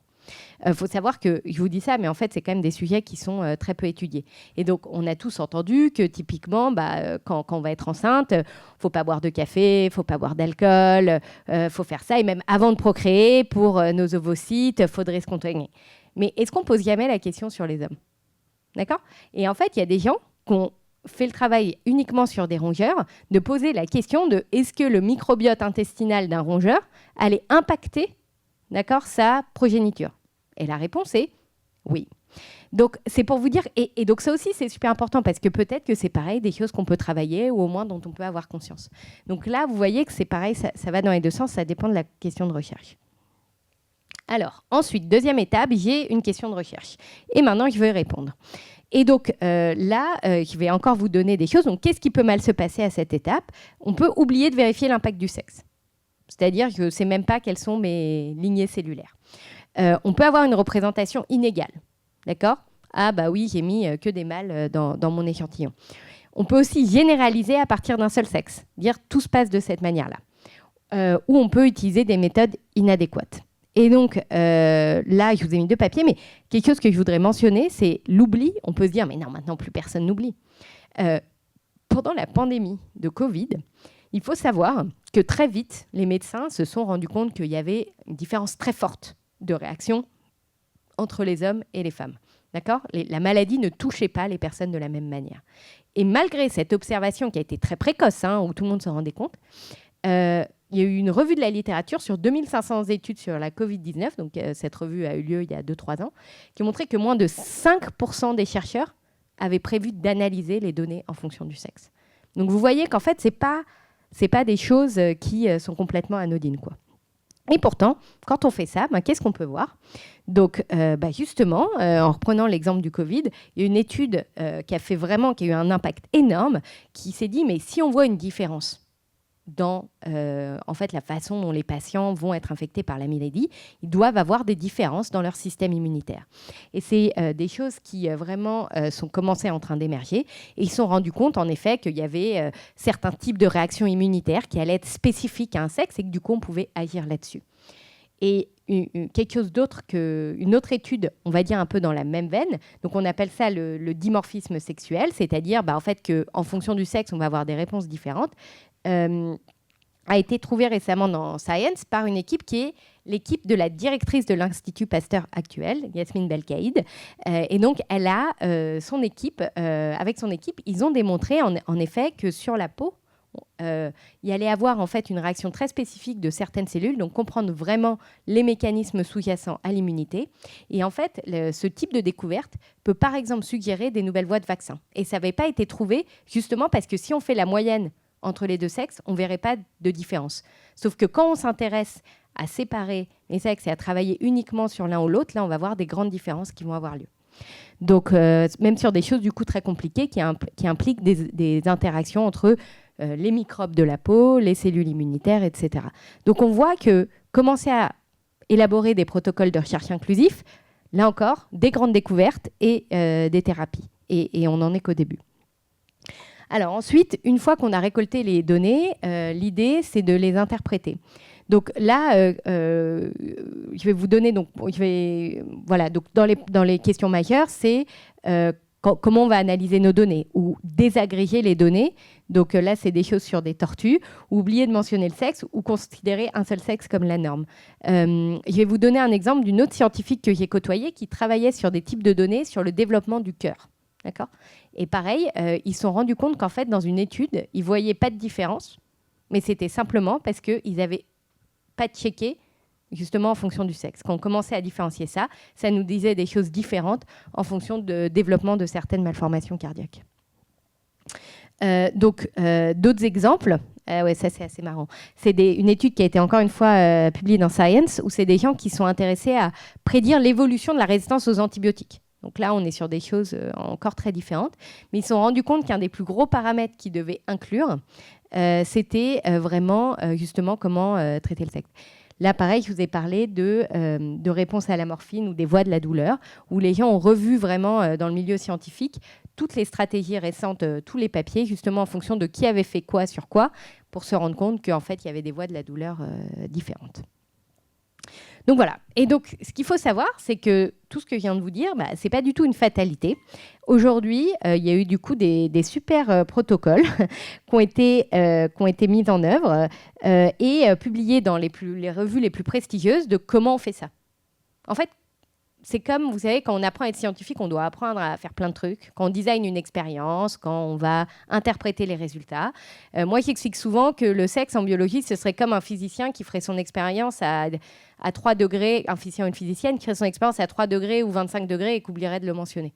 Faut savoir que, je vous dis ça, mais en fait, c'est quand même des sujets qui sont très peu étudiés. Et donc, on a tous entendu que, typiquement, quand on va être enceinte, faut pas boire de café, faut pas boire d'alcool, faut faire ça. Et même avant de procréer, pour nos ovocytes, faudrait se contenir. Mais est-ce qu'on pose jamais la question sur les hommes ? D'accord ? Et en fait, il y a des gens qui ont fait le travail uniquement sur des rongeurs, de poser la question de est-ce que le microbiote intestinal d'un rongeur allait impacter, d'accord, sa progéniture ? Et la réponse est oui. Donc, c'est pour vous dire, et donc ça aussi, c'est super important parce que peut-être que c'est pareil, des choses qu'on peut travailler ou au moins dont on peut avoir conscience. Donc là, vous voyez que c'est pareil, ça va dans les deux sens, ça dépend de la question de recherche. Alors, ensuite, deuxième étape, j'ai une question de recherche. Et maintenant, je vais y répondre. Et donc je vais encore vous donner des choses. Donc, qu'est-ce qui peut mal se passer à cette étape ? On peut oublier de vérifier l'impact du sexe. C'est-à-dire, je ne sais même pas quelles sont mes lignées cellulaires. On peut avoir une représentation inégale. D'accord ? Ah oui, j'ai mis que des mâles dans mon échantillon. On peut aussi généraliser à partir d'un seul sexe. Dire tout se passe de cette manière-là. Ou on peut utiliser des méthodes inadéquates. Et donc, là, je vous ai mis 2 papiers, mais quelque chose que je voudrais mentionner, c'est l'oubli. On peut se dire, mais non, maintenant, plus personne n'oublie. Pendant la pandémie de Covid, il faut savoir que très vite, les médecins se sont rendus compte qu'il y avait une différence très forte de réaction entre les hommes et les femmes. D'accord ? La maladie ne touchait pas les personnes de la même manière. Et malgré cette observation qui a été très précoce, où tout le monde se rendait compte, il y a eu une revue de la littérature sur 2500 études sur la Covid-19, donc cette revue a eu lieu il y a 2-3 ans, qui montrait que moins de 5% des chercheurs avaient prévu d'analyser les données en fonction du sexe. Donc vous voyez qu'en fait, c'est pas des choses qui sont complètement anodines, quoi. Et pourtant, quand on fait ça, qu'est-ce qu'on peut voir ? Donc, justement, en reprenant l'exemple du Covid, il y a une étude qui a eu un impact énorme, qui s'est dit, mais si on voit une différence dans en fait, la façon dont les patients vont être infectés par la maladie, ils doivent avoir des différences dans leur système immunitaire. Et c'est des choses qui vraiment sont commencées en train d'émerger. Et ils se sont rendus compte, en effet, qu'il y avait certains types de réactions immunitaires qui allaient être spécifiques à un sexe et que du coup, on pouvait agir là-dessus. Et quelque chose d'autre une autre étude, on va dire un peu dans la même veine, donc on appelle ça le dimorphisme sexuel, c'est-à-dire en fait qu'en fonction du sexe, on va avoir des réponses différentes, a été trouvé récemment dans Science par une équipe qui est l'équipe de la directrice de l'Institut Pasteur actuel, Yasmine Belkaïd. Et donc, elle a avec son équipe, ils ont démontré en effet que sur la peau, il y allait avoir en fait une réaction très spécifique de certaines cellules, donc comprendre vraiment les mécanismes sous-jacents à l'immunité. Et en fait, ce type de découverte peut par exemple suggérer des nouvelles voies de vaccins. Et ça n'avait pas été trouvé justement parce que si on fait la moyenne entre les deux sexes, on ne verrait pas de différence. Sauf que quand on s'intéresse à séparer les sexes et à travailler uniquement sur l'un ou l'autre, là, on va voir des grandes différences qui vont avoir lieu. Donc, même sur des choses du coup très compliquées qui impliquent des interactions entre les microbes de la peau, les cellules immunitaires, etc. Donc, on voit que commencer à élaborer des protocoles de recherche inclusifs, là encore, des grandes découvertes et des thérapies. Et on n'en est qu'au début. Alors ensuite, une fois qu'on a récolté les données, l'idée, c'est de les interpréter. Donc là, je vais vous donner, donc dans les questions majeures, c'est comment on va analyser nos données ou désagréger les données. Donc là, c'est des choses sur des tortues, ou oublier de mentionner le sexe ou considérer un seul sexe comme la norme. Je vais vous donner un exemple d'une autre scientifique que j'ai côtoyée qui travaillait sur des types de données sur le développement du cœur. D'accord ? Et pareil, ils se sont rendus compte qu'en fait, dans une étude, ils ne voyaient pas de différence, mais c'était simplement parce qu'ils n'avaient pas checké justement en fonction du sexe. Quand on commençait à différencier ça, ça nous disait des choses différentes en fonction de développement de certaines malformations cardiaques. D'autres exemples, ouais, ça c'est assez marrant. C'est une étude qui a été encore une fois publiée dans Science, où c'est des gens qui sont intéressés à prédire l'évolution de la résistance aux antibiotiques. Donc là, on est sur des choses encore très différentes. Mais ils se sont rendus compte qu'un des plus gros paramètres qu'ils devaient inclure, c'était vraiment justement comment traiter le sexe. Là, pareil, je vous ai parlé de réponse à la morphine ou des voies de la douleur, où les gens ont revu vraiment dans le milieu scientifique toutes les stratégies récentes, tous les papiers, justement en fonction de qui avait fait quoi sur quoi, pour se rendre compte qu'en fait, il y avait des voies de la douleur différentes. Donc voilà. Et donc, ce qu'il faut savoir, c'est que tout ce que je viens de vous dire, ce n'est pas du tout une fatalité. Aujourd'hui, il y a eu du coup des super protocoles qui ont été mis en œuvre et publiés dans les revues les plus prestigieuses de comment on fait ça. En fait, c'est comme, vous savez, quand on apprend à être scientifique, on doit apprendre à faire plein de trucs. Quand on design une expérience, quand on va interpréter les résultats. Moi, j'explique souvent que le sexe en biologie, ce serait comme un physicien qui ferait son expérience à 3 degrés, un physicien ou une physicienne qui ferait son expérience à 3 degrés ou 25 degrés et qui oublierait de le mentionner.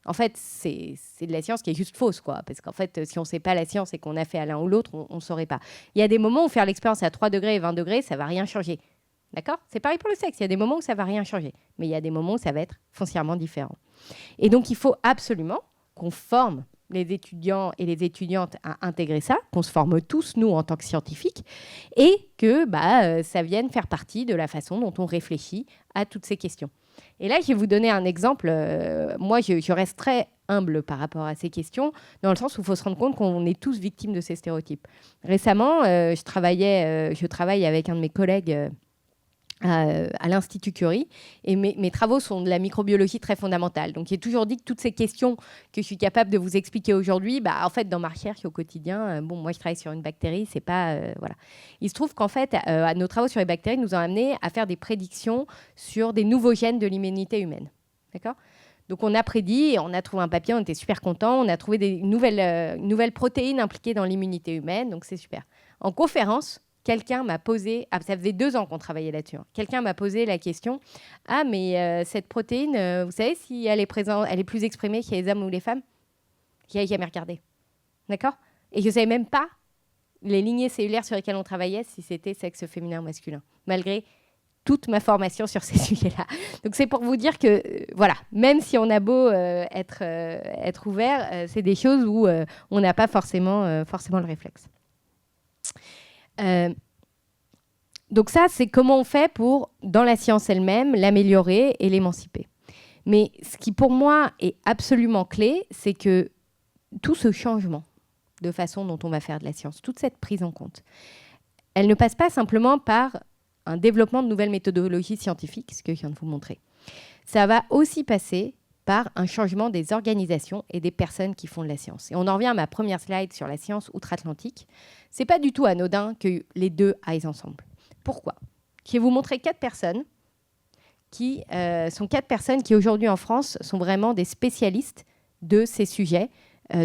En fait, c'est de la science qui est juste fausse, quoi. Parce qu'en fait, si on ne sait pas la science et qu'on a fait à l'un ou l'autre, on ne saurait pas. Il y a des moments où faire l'expérience à 3 degrés et 20 degrés, ça ne va rien changer. D'accord ? C'est pareil pour le sexe. Il y a des moments où ça ne va rien changer. Mais il y a des moments où ça va être foncièrement différent. Et donc, il faut absolument qu'on forme les étudiants et les étudiantes à intégrer ça, qu'on se forme tous, nous, en tant que scientifiques, et que ça vienne faire partie de la façon dont on réfléchit à toutes ces questions. Et là, je vais vous donner un exemple. Moi, je reste très humble par rapport à ces questions, dans le sens où il faut se rendre compte qu'on est tous victimes de ces stéréotypes. Récemment, je travaille avec un de mes collègues à l'Institut Curie, et mes travaux sont de la microbiologie très fondamentale. Donc, j'ai toujours dit que toutes ces questions que je suis capable de vous expliquer aujourd'hui, en fait, dans ma recherche au quotidien, moi, je travaille sur une bactérie, c'est pas... voilà. Il se trouve qu'en fait, nos travaux sur les bactéries nous ont amenés à faire des prédictions sur des nouveaux gènes de l'immunité humaine. D'accord ? Donc, on a prédit, on a trouvé un papier, on était super contents, on a trouvé des nouvelles protéines impliquées dans l'immunité humaine, donc c'est super. En conférence, quelqu'un m'a posé, ça faisait 2 ans qu'on travaillait là-dessus, quelqu'un m'a posé la question, mais cette protéine, vous savez si elle est présente, elle est plus exprimée chez les hommes ou les femmes ? Je n'avais jamais regardé. D'accord ? Et je ne savais même pas les lignées cellulaires sur lesquelles on travaillait, si c'était sexe féminin ou masculin, malgré toute ma formation sur ces sujets-là. Donc c'est pour vous dire que, voilà, même si on a beau être ouvert, c'est des choses où on n'a pas forcément le réflexe. Donc ça, c'est comment on fait pour, dans la science elle-même, l'améliorer et l'émanciper. Mais ce qui, pour moi, est absolument clé, c'est que tout ce changement de façon dont on va faire de la science, toute cette prise en compte, elle ne passe pas simplement par un développement de nouvelles méthodologies scientifiques, ce que je viens de vous montrer. Ça va aussi passer par un changement des organisations et des personnes qui font de la science. Et on en revient à ma première slide sur la science outre-Atlantique. Ce n'est pas du tout anodin que les deux aillent ensemble. Pourquoi ? Je vais vous montrer 4 personnes qui sont 4 personnes qui, aujourd'hui en France, sont vraiment des spécialistes de ces sujets.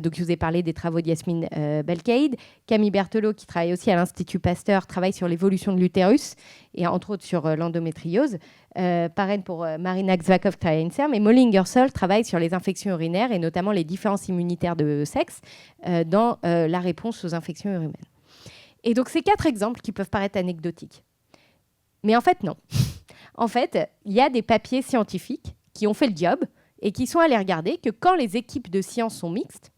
Donc, je vous ai parlé des travaux d'Yasmine Belkaïd. Camille Berthelot, qui travaille aussi à l'Institut Pasteur, travaille sur l'évolution de l'utérus et entre autres sur l'endométriose. Pareil pour Marina Xvakov, qui travaille à l'INSERM. Et Molly Ingersoll travaille sur les infections urinaires et notamment les différences immunitaires de sexe dans la réponse aux infections urinaires. Et donc, ces 4 exemples qui peuvent paraître anecdotiques. Mais en fait, non. En fait, il y a des papiers scientifiques qui ont fait le job et qui sont allés regarder que quand les équipes de sciences sont mixtes,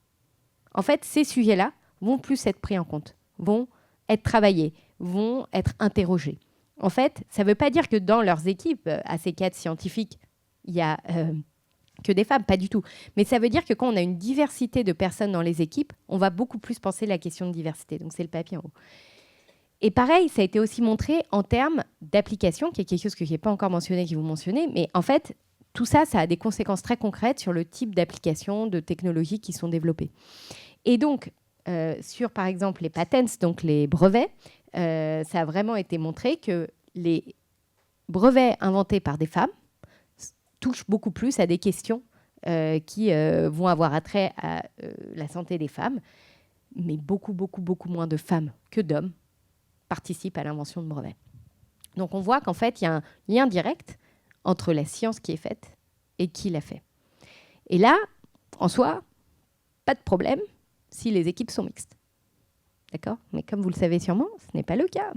en fait, ces sujets-là vont plus être pris en compte, vont être travaillés, vont être interrogés. En fait, ça ne veut pas dire que dans leurs équipes, à ces 4 scientifiques, il y a que des femmes, pas du tout. Mais ça veut dire que quand on a une diversité de personnes dans les équipes, on va beaucoup plus penser la question de diversité. Donc, c'est le papier en haut. Et pareil, ça a été aussi montré en termes d'application, qui est quelque chose que je n'ai pas encore mentionné, que je vais vous mentionner. Mais en fait, tout ça, ça a des conséquences très concrètes sur le type d'applications, de technologies qui sont développées. Et donc, sur, par exemple, les patents, donc les brevets, ça a vraiment été montré que les brevets inventés par des femmes touchent beaucoup plus à des questions qui vont avoir attrait à la santé des femmes, mais beaucoup, beaucoup, beaucoup moins de femmes que d'hommes participent à l'invention de brevets. Donc, on voit qu'en fait, il y a un lien direct entre la science qui est faite et qui l'a fait. Et là, en soi, pas de problème si les équipes sont mixtes. D'accord ? Mais comme vous le savez sûrement, ce n'est pas le cas.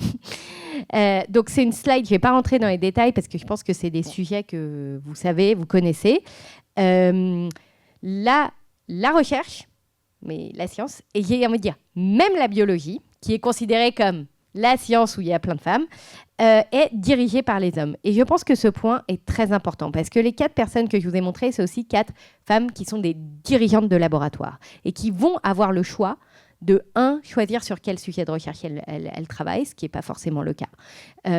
Donc, c'est une slide, je ne vais pas rentrer dans les détails parce que je pense que c'est des sujets que vous savez, vous connaissez. La recherche, mais la science, et j'ai envie de dire, même la biologie, qui est considérée comme la science où il y a plein de femmes, est dirigée par les hommes. Et je pense que ce point est très important parce que les 4 personnes que je vous ai montrées, c'est aussi 4 femmes qui sont des dirigeantes de laboratoire et qui vont avoir le choix de, choisir sur quel sujet de recherche elles travaillent, ce qui n'est pas forcément le cas,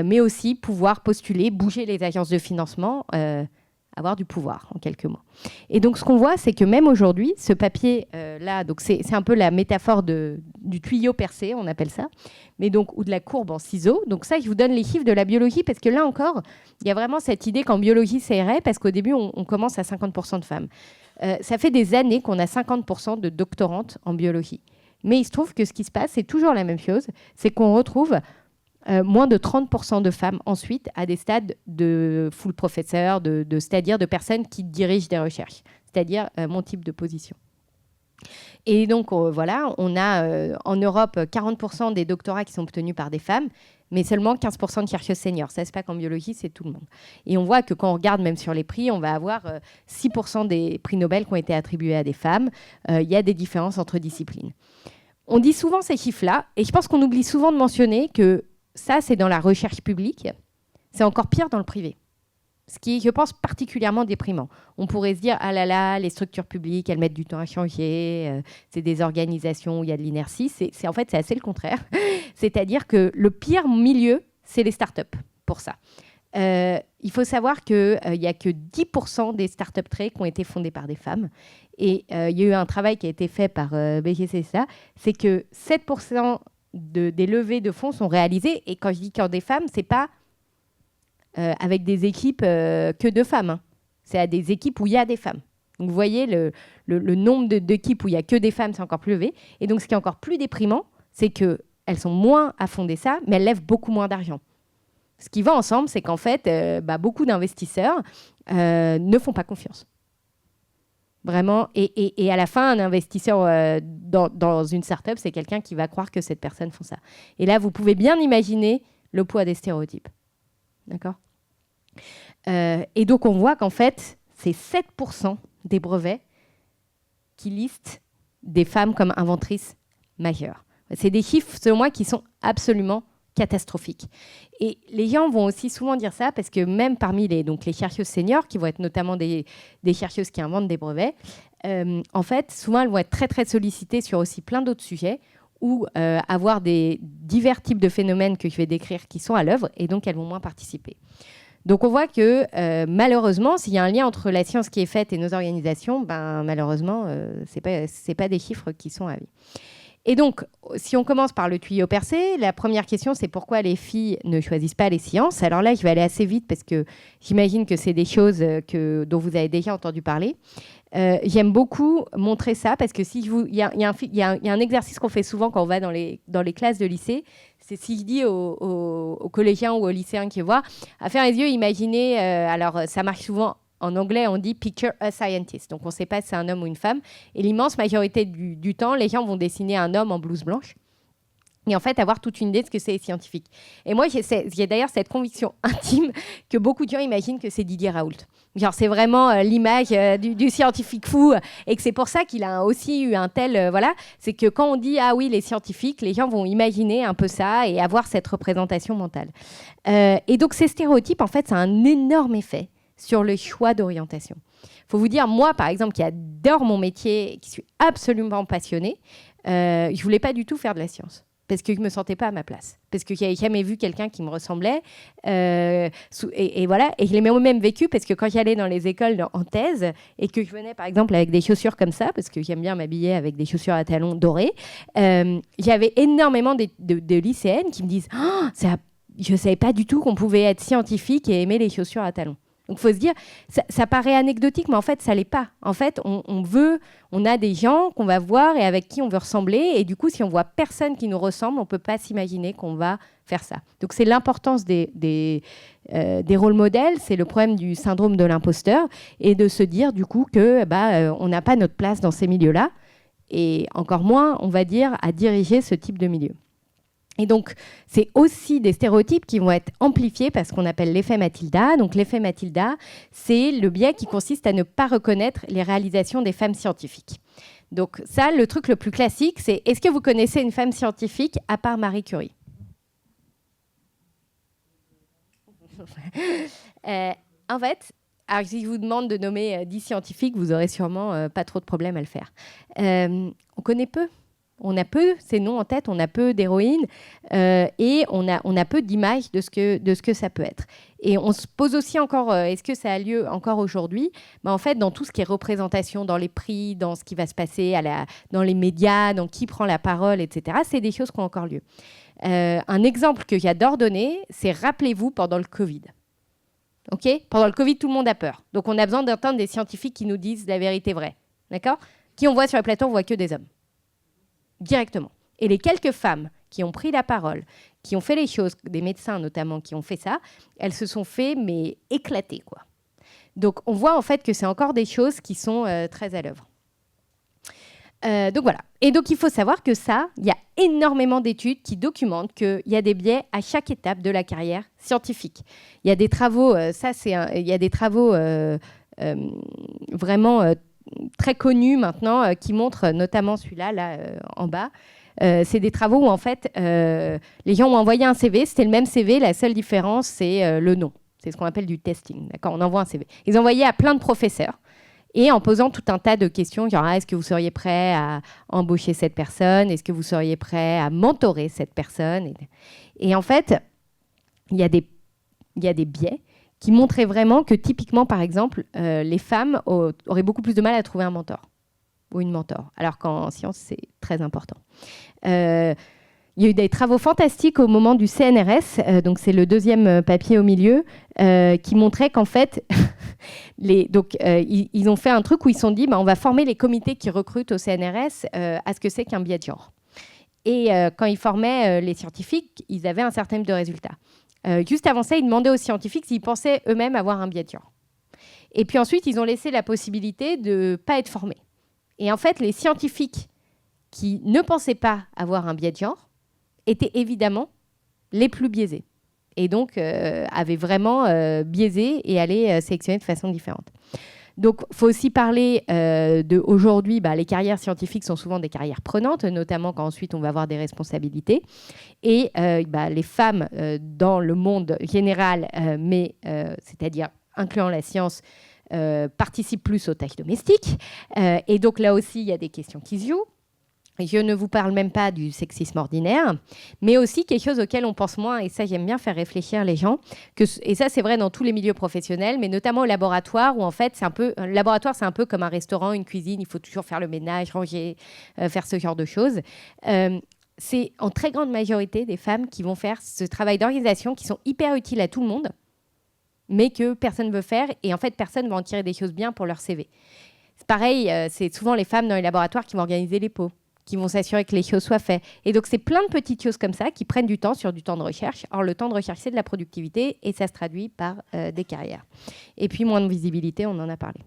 mais aussi pouvoir postuler, bouger les agences de financement, avoir du pouvoir, en quelques mots. Et donc, ce qu'on voit, c'est que même aujourd'hui, ce papier-là, donc c'est un peu la métaphore du tuyau percé, on appelle ça, mais donc, ou de la courbe en ciseaux. Donc ça, je vous donne les chiffres de la biologie, parce que là encore, il y a vraiment cette idée qu'en biologie, c'est vrai, parce qu'au début, on commence à 50% de femmes. Ça fait des années qu'on a 50% de doctorantes en biologie. Mais il se trouve que ce qui se passe, c'est toujours la même chose, c'est qu'on retrouve moins de 30% de femmes ensuite à des stades de full professeur, c'est-à-dire de personnes qui dirigent des recherches, c'est-à-dire mon type de position. Et donc, voilà, on a en Europe 40% des doctorats qui sont obtenus par des femmes, mais seulement 15% de chercheuses seniors. Ça, c'est pas qu'en biologie, c'est tout le monde. Et on voit que quand on regarde même sur les prix, on va avoir 6% des prix Nobel qui ont été attribués à des femmes. Il y a des différences entre disciplines. On dit souvent ces chiffres-là, et je pense qu'on oublie souvent de mentionner que ça, c'est dans la recherche publique. C'est encore pire dans le privé. Ce qui est, je pense, particulièrement déprimant. On pourrait se dire, ah là là, les structures publiques, elles mettent du temps à changer, c'est des organisations où il y a de l'inertie. En fait, c'est assez le contraire. C'est-à-dire que le pire milieu, c'est les startups, pour ça. Il faut savoir qu'il n'y a que 10% des startups trade qui ont été fondées par des femmes. Et il y a eu un travail qui a été fait par BGCSA, c'est que 7% des levées de fonds sont réalisées. Et quand je dis qu'il y a des femmes, ce n'est pas avec des équipes que de femmes. Hein. C'est à des équipes où il y a des femmes. Donc vous voyez, le nombre d'équipes où il n'y a que des femmes, c'est encore plus élevé. Et donc ce qui est encore plus déprimant, c'est qu'elles sont moins à fonder ça, mais elles lèvent beaucoup moins d'argent. Ce qui va ensemble, c'est qu'en fait, beaucoup d'investisseurs ne font pas confiance. Vraiment. Et à la fin, un investisseur dans une start-up, c'est quelqu'un qui va croire que cette personne fait ça. Et là, vous pouvez bien imaginer le poids des stéréotypes. D'accord ? Et donc, on voit qu'en fait, c'est 7% des brevets qui listent des femmes comme inventrices majeures. C'est des chiffres, selon moi, qui sont absolument catastrophiques. Et les gens vont aussi souvent dire ça parce que même parmi les chercheuses seniors, qui vont être notamment des chercheuses qui inventent des brevets, en fait, souvent, elles vont être très, très sollicitées sur aussi plein d'autres sujets ou avoir des divers types de phénomènes que je vais décrire qui sont à l'œuvre, et donc elles vont moins participer. Donc on voit que malheureusement, s'il y a un lien entre la science qui est faite et nos organisations, malheureusement, c'est pas des chiffres qui sont à vie. Et donc, si on commence par le tuyau percé, la première question, c'est pourquoi les filles ne choisissent pas les sciences. Alors là, je vais aller assez vite parce que j'imagine que c'est des choses dont vous avez déjà entendu parler. J'aime beaucoup montrer ça parce que il y a un exercice qu'on fait souvent quand on va dans les classes de lycée. C'est si je dis aux collégiens ou aux lycéens qui voient, à faire les yeux, imaginez, alors ça marche souvent. En anglais, on dit « picture a scientist ». Donc, on ne sait pas si c'est un homme ou une femme. Et l'immense majorité du temps, les gens vont dessiner un homme en blouse blanche et en fait avoir toute une idée de ce que c'est scientifique. Et moi, j'ai d'ailleurs cette conviction intime que beaucoup de gens imaginent que c'est Didier Raoult. Genre, c'est vraiment l'image du scientifique fou et que c'est pour ça qu'il a aussi eu un tel... voilà, c'est que quand on dit « ah oui, les scientifiques », les gens vont imaginer un peu ça et avoir cette représentation mentale. Et donc, ces stéréotypes, en fait, ça a un énorme effet sur le choix d'orientation. Il faut vous dire, moi, par exemple, qui adore mon métier, qui suis absolument passionnée, je ne voulais pas du tout faire de la science. parce que je ne me sentais pas à ma place, parce que je n'avais jamais vu quelqu'un qui me ressemblait. Et voilà, et je l'ai même vécu, parce que quand j'allais dans les écoles en thèse, et que je venais par exemple avec des chaussures comme ça, parce que j'aime bien m'habiller avec des chaussures à talons dorés, j'avais énormément de lycéennes qui me disent oh, je ne savais pas du tout qu'on pouvait être scientifique et aimer les chaussures à talons. Donc, il faut se dire, ça paraît anecdotique, mais en fait, ça ne l'est pas. En fait, on a des gens qu'on va voir et avec qui on veut ressembler. Et du coup, si on voit personne qui nous ressemble, on ne peut pas s'imaginer qu'on va faire ça. Donc, c'est l'importance des rôles modèles. C'est le problème du syndrome de l'imposteur. Et de se dire, du coup, que on n'a pas notre place dans ces milieux-là. Et encore moins, on va dire, à diriger ce type de milieu. Et donc, c'est aussi des stéréotypes qui vont être amplifiés par ce qu'on appelle l'effet Mathilda. Donc, l'effet Mathilda, c'est le biais qui consiste à ne pas reconnaître les réalisations des femmes scientifiques. Donc, ça, le truc le plus classique, c'est est-ce que vous connaissez une femme scientifique à part Marie Curie ? En fait, alors, si je vous demande de nommer 10 scientifiques, vous n'aurez sûrement pas trop de problème à le faire. On connaît peu. On a peu ces noms en tête, on a peu d'héroïnes et on a peu d'images de ce que ça peut être. Et on se pose aussi encore, est-ce que ça a lieu encore aujourd'hui ? En fait, dans tout ce qui est représentation, dans les prix, dans ce qui va se passer dans les médias, dans qui prend la parole, etc., c'est des choses qui ont encore lieu. Un exemple que j'adore donner, c'est rappelez-vous pendant le Covid. Okay ? Pendant le Covid, tout le monde a peur. Donc, on a besoin d'entendre des scientifiques qui nous disent la vérité vraie. D'accord ? Qui on voit sur le plateau, on voit que des hommes. Directement. Et les quelques femmes qui ont pris la parole, qui ont fait les choses, des médecins notamment qui ont fait ça, elles se sont fait mais éclater, quoi. Donc on voit en fait que c'est encore des choses qui sont très à l'œuvre. Donc voilà. Et donc il faut savoir que ça, il y a énormément d'études qui documentent qu'il y a des biais à chaque étape de la carrière scientifique. Il y a des travaux, il y a des travaux vraiment très connus maintenant qui montrent notamment celui-là là, en bas. C'est des travaux où en fait les gens ont envoyé un CV, c'était le même CV, la seule différence c'est le nom. C'est ce qu'on appelle du testing. D'accord, on envoie un CV. Ils envoyaient à plein de professeurs et en posant tout un tas de questions, genre est-ce que vous seriez prêt à embaucher cette personne ? Est-ce que vous seriez prêt à mentorer cette personne ? Et en fait, il y a des biais qui montraient vraiment que typiquement, par exemple, les femmes auraient beaucoup plus de mal à trouver un mentor ou une mentor, alors qu'en sciences, c'est très important. Il y a eu des travaux fantastiques au moment du CNRS, donc c'est le deuxième papier au milieu, qui montrait qu'en fait, ils ont fait un truc où ils se sont dit on va former les comités qui recrutent au CNRS à ce que c'est qu'un biais de genre. Et quand ils formaient les scientifiques, ils avaient un certain nombre de résultats. Juste avant ça, ils demandaient aux scientifiques s'ils pensaient eux-mêmes avoir un biais de genre. Et puis ensuite, ils ont laissé la possibilité de ne pas être formés. Et en fait, les scientifiques qui ne pensaient pas avoir un biais de genre étaient évidemment les plus biaisés. Et donc, avaient vraiment biaisé et allaient sélectionner de façon différente. Donc, il faut aussi parler d'aujourd'hui, les carrières scientifiques sont souvent des carrières prenantes, notamment quand ensuite on va avoir des responsabilités. Et les femmes dans le monde général, c'est-à-dire incluant la science, participent plus aux tâches domestiques. Et donc là aussi, il y a des questions qui se jouent. Je ne vous parle même pas du sexisme ordinaire, mais aussi quelque chose auquel on pense moins, et ça j'aime bien faire réfléchir les gens, et ça c'est vrai dans tous les milieux professionnels, mais notamment au laboratoire, où en fait un laboratoire c'est un peu comme un restaurant, une cuisine, il faut toujours faire le ménage, ranger, faire ce genre de choses. C'est en très grande majorité des femmes qui vont faire ce travail d'organisation qui sont hyper utiles à tout le monde, mais que personne ne veut faire, et en fait personne ne va en tirer des choses bien pour leur CV. C'est pareil, c'est souvent les femmes dans les laboratoires qui vont organiser les pots, qui vont s'assurer que les choses soient faites. Et donc, c'est plein de petites choses comme ça qui prennent du temps sur du temps de recherche. Or, le temps de recherche, c'est de la productivité et ça se traduit par des carrières. Et puis, moins de visibilité, on en a parlé.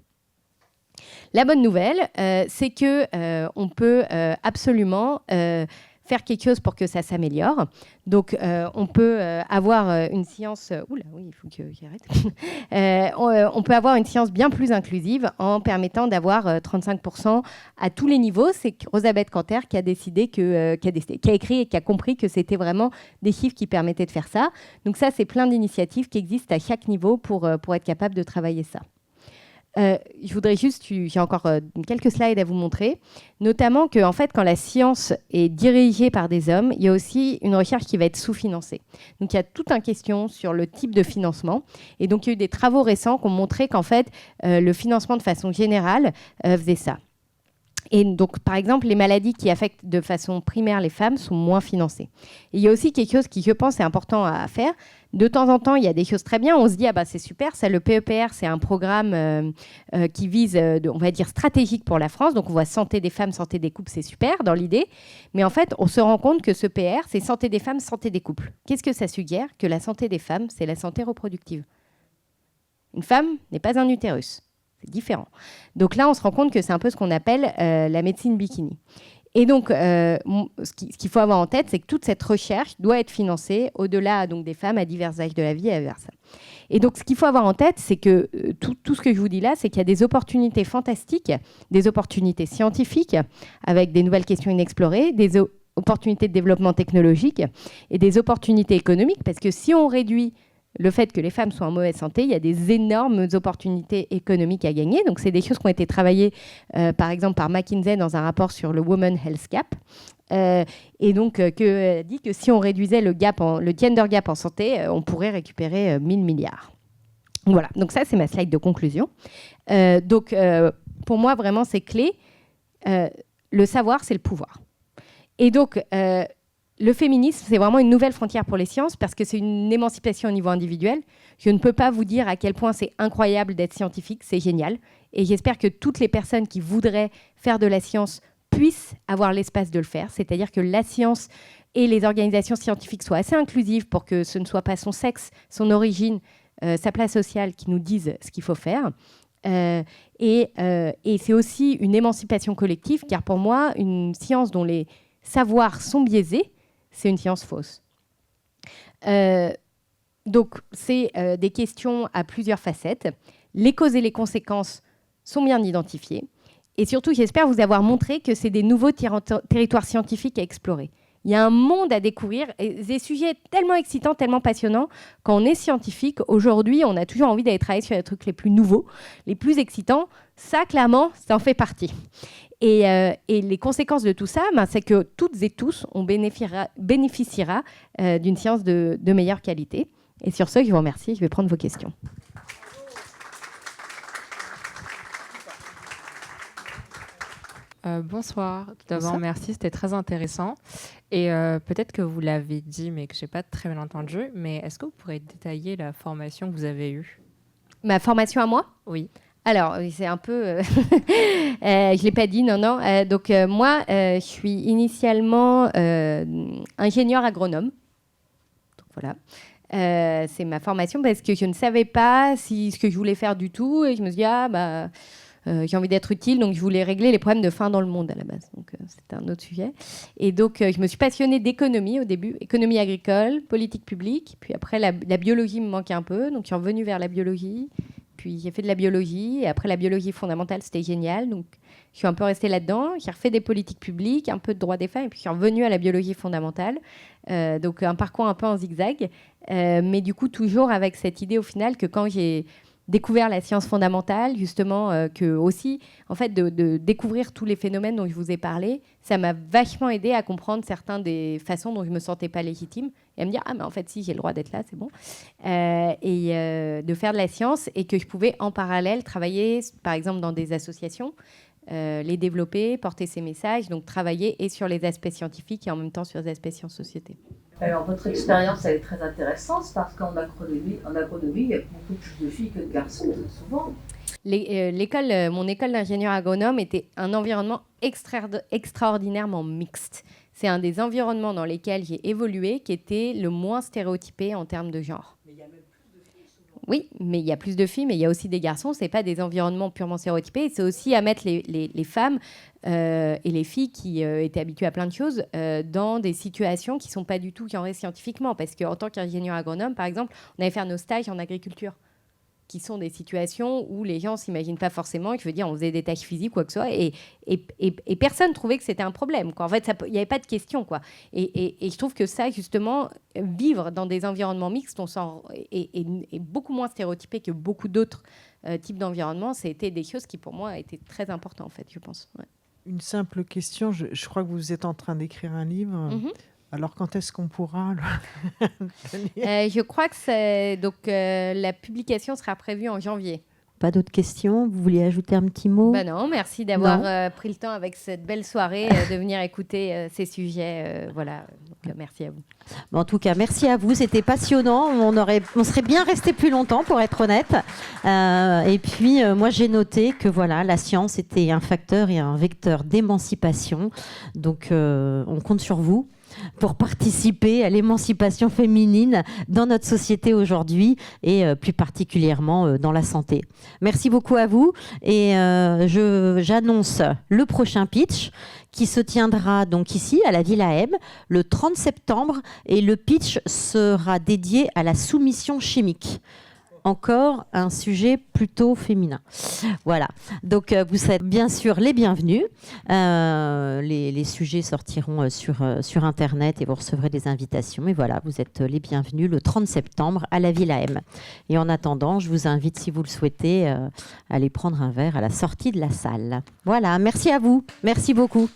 La bonne nouvelle, c'est qu'on peut absolument faire quelque chose pour que ça s'améliore. Donc, on peut avoir une science... Oula, oui, il faut que j'arrête. On peut avoir une science bien plus inclusive en permettant d'avoir 35% à tous les niveaux. C'est Rosabeth Kanter qui a décidé, qui a écrit et qui a compris que c'était vraiment des chiffres qui permettaient de faire ça. Donc ça, c'est plein d'initiatives qui existent à chaque niveau pour être capable de travailler ça. Je voudrais juste, j'ai encore quelques slides à vous montrer, notamment que en fait, quand la science est dirigée par des hommes, il y a aussi une recherche qui va être sous-financée. Donc il y a toute une question sur le type de financement. Et donc il y a eu des travaux récents qui ont montré qu'en fait, le financement de façon générale faisait ça. Et donc, par exemple, les maladies qui affectent de façon primaire les femmes sont moins financées. Et il y a aussi quelque chose qui, je pense, est important à faire. De temps en temps, il y a des choses très bien. On se dit, ah bah, c'est super, ça, le PEPR, c'est un programme qui vise, on va dire, stratégique pour la France. Donc, on voit santé des femmes, santé des couples, c'est super dans l'idée. Mais en fait, on se rend compte que ce PR, c'est santé des femmes, santé des couples. Qu'est-ce que ça suggère? Que la santé des femmes, c'est la santé reproductive. Une femme n'est pas un utérus. C'est différent. Donc là, on se rend compte que c'est un peu ce qu'on appelle la médecine bikini. Et donc, ce qu'il faut avoir en tête, c'est que toute cette recherche doit être financée au-delà donc, des femmes à divers âges de la vie et vers ça. Et donc, ce qu'il faut avoir en tête, c'est que tout ce que je vous dis là, c'est qu'il y a des opportunités fantastiques, des opportunités scientifiques avec des nouvelles questions inexplorées, des opportunités de développement technologique et des opportunités économiques, parce que si on réduit le fait que les femmes soient en mauvaise santé, il y a des énormes opportunités économiques à gagner. Donc, c'est des choses qui ont été travaillées, par exemple, par McKinsey dans un rapport sur le Women Health Gap. Et donc, dit que si on réduisait le gender gap en santé, on pourrait récupérer 1 000 milliards. Voilà, donc ça, c'est ma slide de conclusion. Pour moi, vraiment, c'est clé. Le savoir, c'est le pouvoir. Et donc, le féminisme, c'est vraiment une nouvelle frontière pour les sciences parce que c'est une émancipation au niveau individuel. Je ne peux pas vous dire à quel point c'est incroyable d'être scientifique, c'est génial. Et j'espère que toutes les personnes qui voudraient faire de la science puissent avoir l'espace de le faire. C'est-à-dire que la science et les organisations scientifiques soient assez inclusives pour que ce ne soit pas son sexe, son origine, sa place sociale qui nous disent ce qu'il faut faire. Et c'est aussi une émancipation collective, car pour moi, une science dont les savoirs sont biaisés, c'est une science fausse. Donc, c'est des questions à plusieurs facettes. Les causes et les conséquences sont bien identifiées. Et surtout, j'espère vous avoir montré que c'est des nouveaux territoires scientifiques à explorer. Il y a un monde à découvrir et des sujets tellement excitants, tellement passionnants. Quand on est scientifique, aujourd'hui, on a toujours envie d'aller travailler sur les trucs les plus nouveaux, les plus excitants. Ça, clairement, ça en fait partie. Et les conséquences de tout ça, c'est que toutes et tous, on bénéficiera d'une science de meilleure qualité. Et sur ce, je vous remercie. Je vais prendre vos questions. Bonsoir. Tout d'abord, merci, c'était très intéressant. Et peut-être que vous l'avez dit, mais que je n'ai pas très bien entendu, mais est-ce que vous pourrez détailler la formation que vous avez eue? Ma formation à moi? Oui. Alors, c'est un peu... je ne l'ai pas dit, non. Donc, moi, je suis initialement ingénieure agronome. Donc, voilà. C'est ma formation parce que je ne savais pas ce que je voulais faire du tout. Et je me suis dit, j'ai envie d'être utile, donc je voulais régler les problèmes de faim dans le monde à la base. Donc, c'était un autre sujet. Et donc, je me suis passionnée d'économie au début, économie agricole, politique publique. Puis après, la biologie me manquait un peu, donc je suis revenue vers la biologie. Puis j'ai fait de la biologie, et après la biologie fondamentale, c'était génial. Donc je suis un peu restée là-dedans. J'ai refait des politiques publiques, un peu de droit des femmes, et puis je suis revenue à la biologie fondamentale. Donc un parcours un peu en zigzag, mais du coup toujours avec cette idée au final que quand j'ai découvert la science fondamentale, justement, que aussi, en fait, de découvrir tous les phénomènes dont je vous ai parlé, ça m'a vachement aidé à comprendre certaines des façons dont je ne me sentais pas légitime et à me dire, mais en fait, si, j'ai le droit d'être là, c'est bon. De faire de la science et que je pouvais, en parallèle, travailler, par exemple, dans des associations, les développer, porter ces messages, donc travailler et sur les aspects scientifiques et en même temps sur les aspects sciences-société. Alors, votre expérience, elle est très intéressante parce qu'en agronomie, il y a beaucoup plus de filles que de garçons, très souvent. Mon école d'ingénieur agronome était un environnement extraordinairement mixte. C'est un des environnements dans lesquels j'ai évolué qui était le moins stéréotypé en termes de genre. Mais il y a même plus de filles souvent. Oui, mais il y a plus de filles, mais il y a aussi des garçons. Ce n'est pas des environnements purement stéréotypés. C'est aussi à mettre les femmes et les filles qui étaient habituées à plein de choses dans des situations qui ne sont pas du tout genrées scientifiquement. Parce qu'en tant qu'ingénieur agronome, par exemple, on allait faire nos stages en agriculture. qui sont des situations où les gens ne s'imaginent pas forcément, et je veux dire, on faisait des tâches physiques, quoi que ce soit, et personne ne trouvait que c'était un problème, quoi. En fait, il n'y avait pas de question, quoi. Et je trouve que ça, justement, vivre dans des environnements mixtes, est beaucoup moins stéréotypé que beaucoup d'autres types d'environnements. C'était des choses qui, pour moi, étaient très importantes, en fait, je pense. Ouais. Une simple question, je crois que vous êtes en train d'écrire un livre. Alors, quand est-ce qu'on pourra je crois que la publication sera prévue en janvier. Pas d'autres questions? Vous vouliez ajouter un petit mot? Non, merci d'avoir pris le temps avec cette belle soirée de venir écouter ces sujets. Voilà, donc, merci à vous. En tout cas, merci à vous. C'était passionnant. On serait bien resté plus longtemps, pour être honnête. Et puis, moi, j'ai noté que voilà, la science était un facteur et un vecteur d'émancipation. Donc, on compte sur vous pour participer à l'émancipation féminine dans notre société aujourd'hui et plus particulièrement dans la santé. Merci beaucoup à vous et j'annonce le prochain pitch qui se tiendra donc ici à la Villa M le 30 septembre et le pitch sera dédié à la soumission chimique. Encore un sujet plutôt féminin. Voilà. Donc, vous êtes bien sûr les bienvenus. Les sujets sortiront sur Internet et vous recevrez des invitations. Et voilà, vous êtes les bienvenus le 30 septembre à la Villa M. Et en attendant, je vous invite, si vous le souhaitez, à aller prendre un verre à la sortie de la salle. Voilà. Merci à vous. Merci beaucoup.